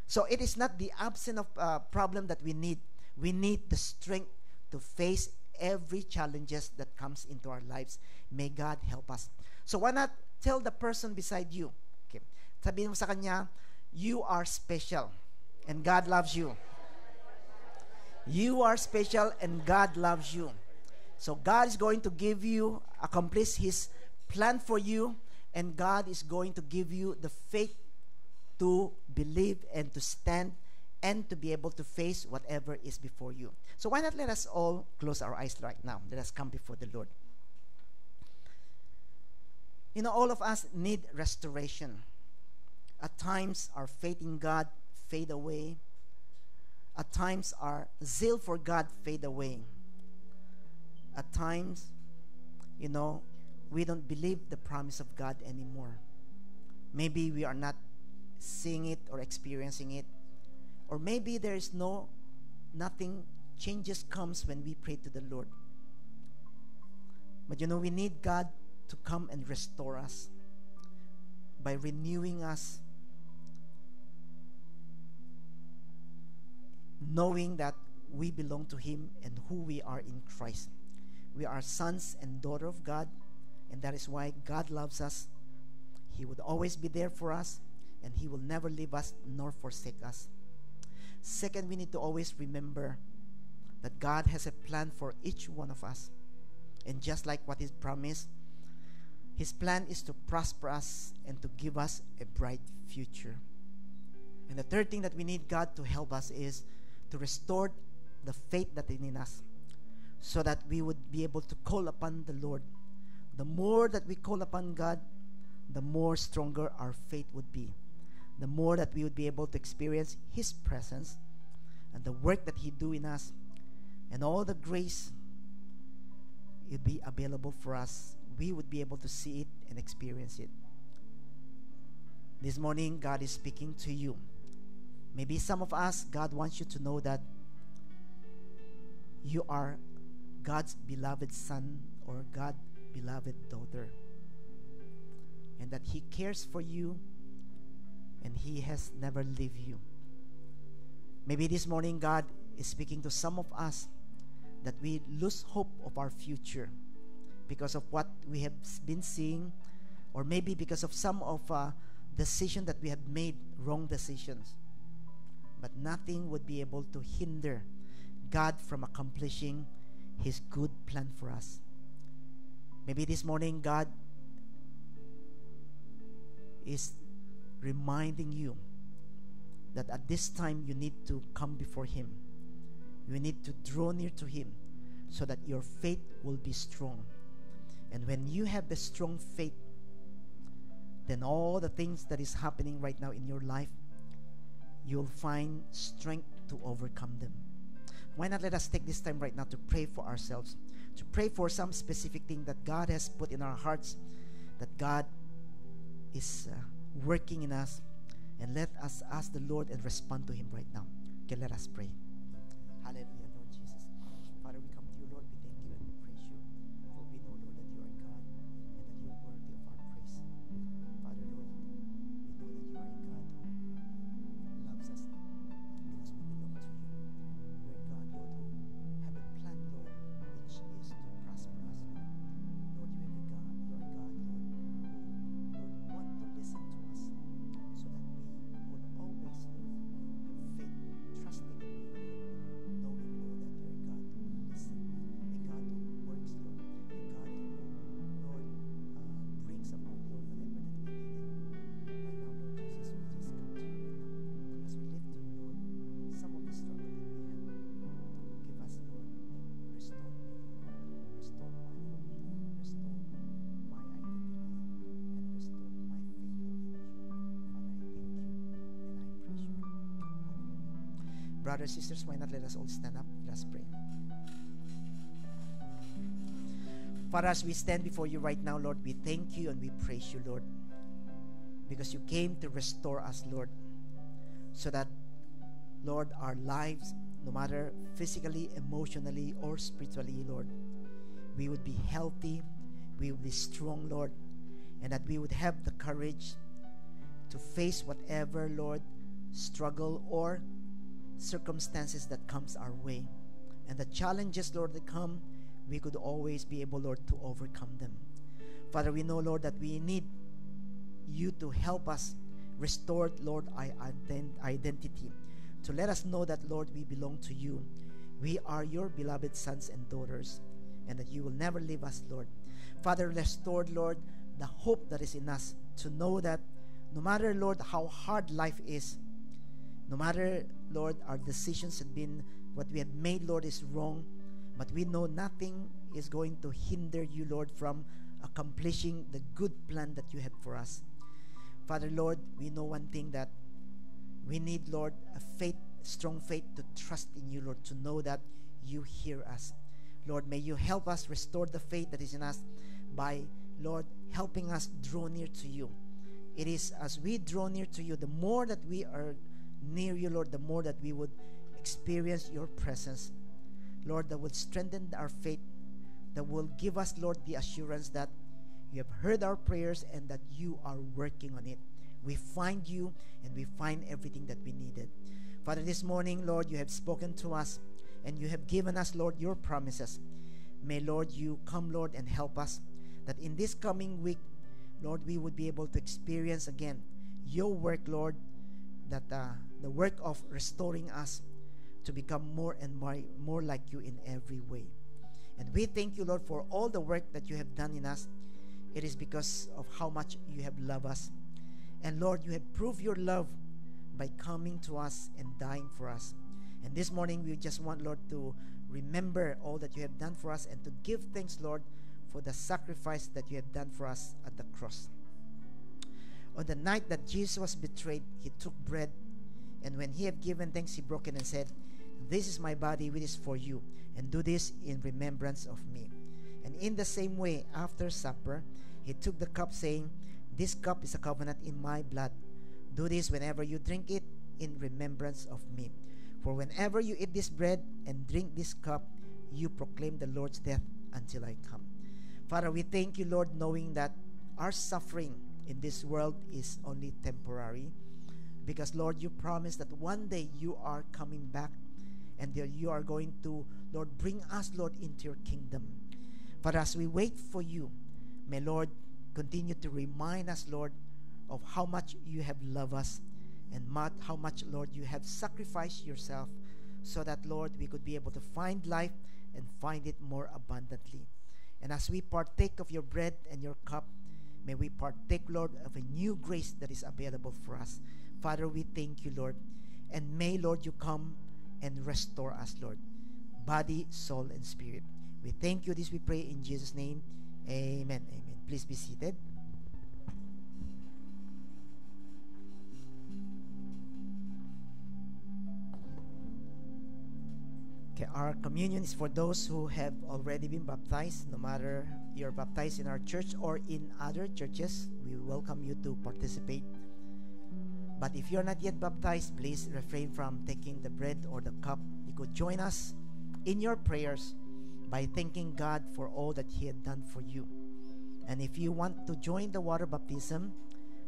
So it is not the absence of problem that we need. We need the strength to face every challenges that comes into our lives. May God help us. So why not tell the person beside you? Okay. Sabihin mo sa kanya, you are special and God loves you. You are special and God loves you. So God is going to accomplish His plan for you, and God is going to give you the faith to believe and to stand and to be able to face whatever is before you. So why not let us all close our eyes right now? Let us come before the Lord. All of us need restoration. At times, our faith in God fade away. At times, our zeal for God fade away. At times, we don't believe the promise of God anymore. Maybe we are not seeing it or experiencing it. Or maybe there is nothing, changes comes when we pray to the Lord. But we need God to come and restore us by renewing us, knowing that we belong to Him and who we are in Christ. We are sons and daughters of God, and that is why God loves us. He would always be there for us, and He will never leave us nor forsake us. Second, we need to always remember that God has a plan for each one of us. And just like what He promised, His plan is to prosper us and to give us a bright future. And the third thing that we need God to help us is to restore the faith that is in us, so that we would be able to call upon the Lord. The more that we call upon God, the more stronger our faith would be. The more that we would be able to experience His presence and the work that He do in us, and all the grace it would be available for us. We would be able to see it and experience it. This morning, God is speaking to you. Maybe some of us, God wants you to know that you are God's beloved son or God's beloved daughter, and that He cares for you and He has never leave you. Maybe this morning God is speaking to some of us that we lose hope of our future because of what we have been seeing, or maybe because of some of decisions that we have made, wrong decisions. But nothing would be able to hinder God from accomplishing His good plan for us. Maybe this morning God is reminding you that at this time you need to come before Him. You need to draw near to Him so that your faith will be strong. And when you have the strong faith, then all the things that is happening right now in your life, you'll find strength to overcome them. Why not let us take this time right now to pray for ourselves, to pray for some specific thing that God has put in our hearts, that God is working in us, and let us ask the Lord and respond to Him right now. Okay, let us pray. Hallelujah, Lord Jesus. Father, we come to you, Lord. We thank you and we praise you. For we know, Lord, that you are God and that you are worthy of our praise. Father, Lord, we know that you are a God who loves us because we belong to you. You are God, Lord, who have a plan, Lord, which is to prosper us. Lord, you have a God, you are God, Lord, who, Lord, want to listen to us so that we will always, Lord, have faith, trusting in you, Lord, knowing, Lord, that you're a God who will listen, a God who works, Lord, a God who, Lord, brings about, Lord, whatever that we need. Right now, Lord Jesus, we just come to you right now as we lift to you, Lord, some of the struggle that we have. Give us, Lord, restore me, restore my hope, restore my identity, and restore my faith, Lord, in you. Father, I thank you and I praise you. Hallelujah. Brothers, sisters, why not let us all stand up? Let us pray. Father, as we stand before you right now, Lord, we thank you and we praise you, Lord, because you came to restore us, Lord, so that, Lord, our lives, no matter physically, emotionally, or spiritually, Lord, we would be healthy, we would be strong, Lord, and that we would have the courage to face whatever, Lord, struggle or circumstances that comes our way. And the challenges, Lord, that come, we could always be able, Lord, to overcome them. Father, we know, Lord, that we need you to help us restore, Lord, our identity, to let us know that, Lord, we belong to you. We are your beloved sons and daughters, and that you will never leave us, Lord. Father, restore, Lord, the hope that is in us, to know that no matter, Lord, how hard life is, no matter, Lord, our decisions have been, what we have made, Lord, is wrong, but we know nothing is going to hinder you, Lord, from accomplishing the good plan that you have for us. Father, Lord, we know one thing, that we need, Lord, a faith, strong faith to trust in you, Lord, to know that you hear us. Lord, may you help us restore the faith that is in us by, Lord, helping us draw near to you. It is as we draw near to you, the more that we are near you, Lord, the more that we would experience your presence, Lord, that would strengthen our faith, that will give us, Lord, the assurance that you have heard our prayers and that you are working on it. We find you and we find everything that we needed. Father, this morning, Lord, you have spoken to us and you have given us, Lord, your promises. May, Lord, you come, Lord, and help us that in this coming week, Lord, we would be able to experience again your work, Lord, that the work of restoring us to become more and more like you in every way. And we thank you, Lord, for all the work that you have done in us. It is because of how much you have loved us. And Lord, you have proved your love by coming to us and dying for us. And this morning, we just want, Lord, to remember all that you have done for us and to give thanks, Lord, for the sacrifice that you have done for us at the cross. On the night that Jesus was betrayed, he took bread, and when he had given thanks, he broke it and said, "This is my body, which is for you, and do this in remembrance of me." And in the same way, after supper, he took the cup, saying, "This cup is a covenant in my blood. Do this whenever you drink it in remembrance of me. For whenever you eat this bread and drink this cup, you proclaim the Lord's death until I come." Father, we thank you, Lord, knowing that our suffering in this world is only temporary. Because, Lord, you promised that one day you are coming back and that you are going to, Lord, bring us, Lord, into your kingdom. Father, as we wait for you, may, Lord, continue to remind us, Lord, of how much you have loved us and how much, Lord, you have sacrificed yourself so that, Lord, we could be able to find life and find it more abundantly. And as we partake of your bread and your cup, may we partake, Lord, of a new grace that is available for us. Father, we thank you, Lord. And may, Lord, you come and restore us, Lord, body, soul, and spirit. We thank you. This we pray in Jesus' name. Amen. Amen. Please be seated. Okay, our communion is for those who have already been baptized. No matter you're baptized in our church or in other churches, we welcome you to participate. But if you're not yet baptized, please refrain from taking the bread or the cup. You could join us in your prayers by thanking God for all that He had done for you. And if you want to join the water baptism,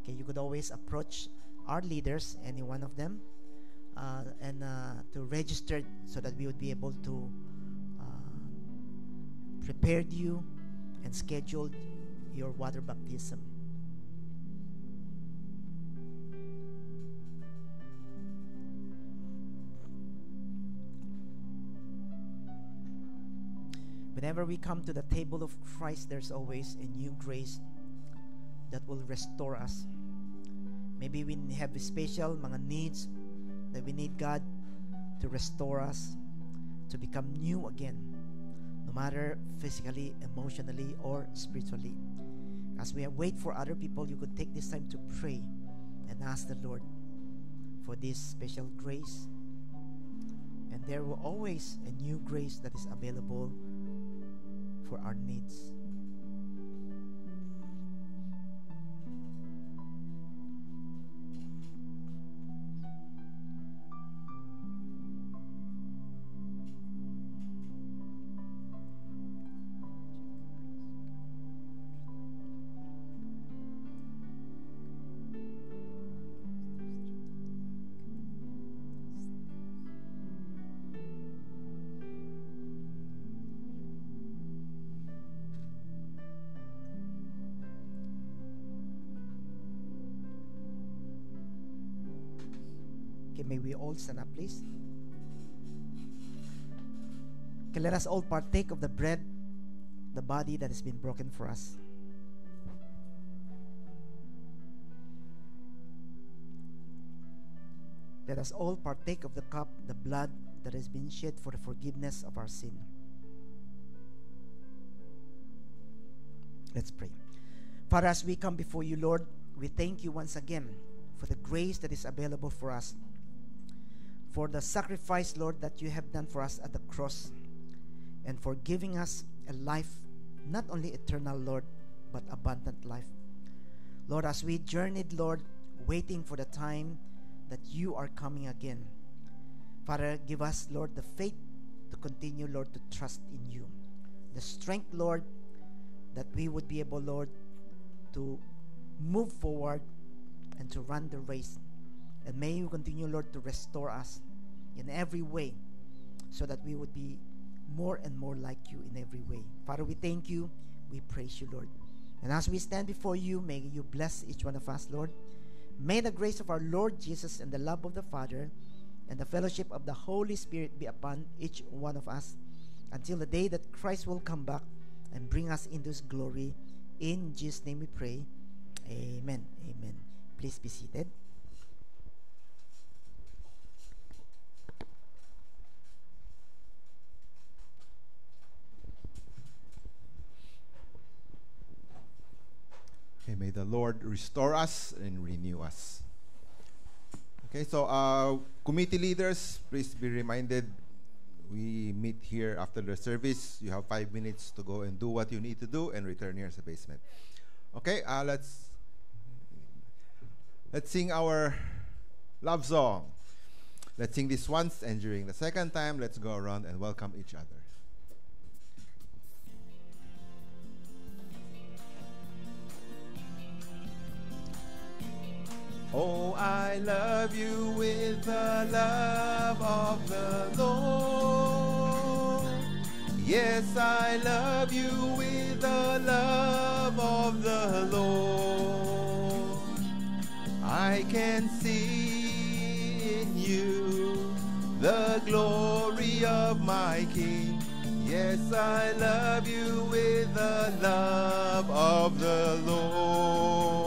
okay, you could always approach our leaders, any one of them, and to register so that we would be able to prepare you and schedule your water baptism. Whenever we come to the table of Christ, there's always a new grace that will restore us. Maybe we have special mga needs that we need God to restore us, to become new again, no matter physically, emotionally, or spiritually. As we wait for other people, you could take this time to pray and ask the Lord for this special grace. And there will always a new grace that is available for our needs. May we all stand up, please? Okay, let us all partake of the bread, the body that has been broken for us. Let us all partake of the cup, the blood that has been shed for the forgiveness of our sin. Let's pray. Father, as we come before you, Lord, we thank you once again for the grace that is available for us, for the sacrifice, Lord, that you have done for us at the cross, and for giving us a life, not only eternal, Lord, but abundant life. Lord, as we journeyed, Lord, waiting for the time that you are coming again, Father, give us, Lord, the faith to continue, Lord, to trust in you. The strength, Lord, that we would be able, Lord, to move forward and to run the race. And may you continue, Lord, to restore us in every way so that we would be more and more like you in every way. Father, we thank you. We praise you, Lord. And as we stand before you, may you bless each one of us, Lord. May the grace of our Lord Jesus and the love of the Father and the fellowship of the Holy Spirit be upon each one of us until the day that Christ will come back and bring us into his glory. In Jesus' name we pray. Amen. Amen. Please be seated. Lord restore us and renew us. Okay, so committee leaders, please be reminded, we meet here after the service. You have 5 minutes to go and do what you need to do and return here to the basement. Okay, let's sing our love song. Let's sing this once, and during the second time, let's go around and welcome each other. Oh, I love you with the love of the Lord. Yes, I love you with the love of the Lord. I can see in you the glory of my King. Yes, I love you with the love of the Lord.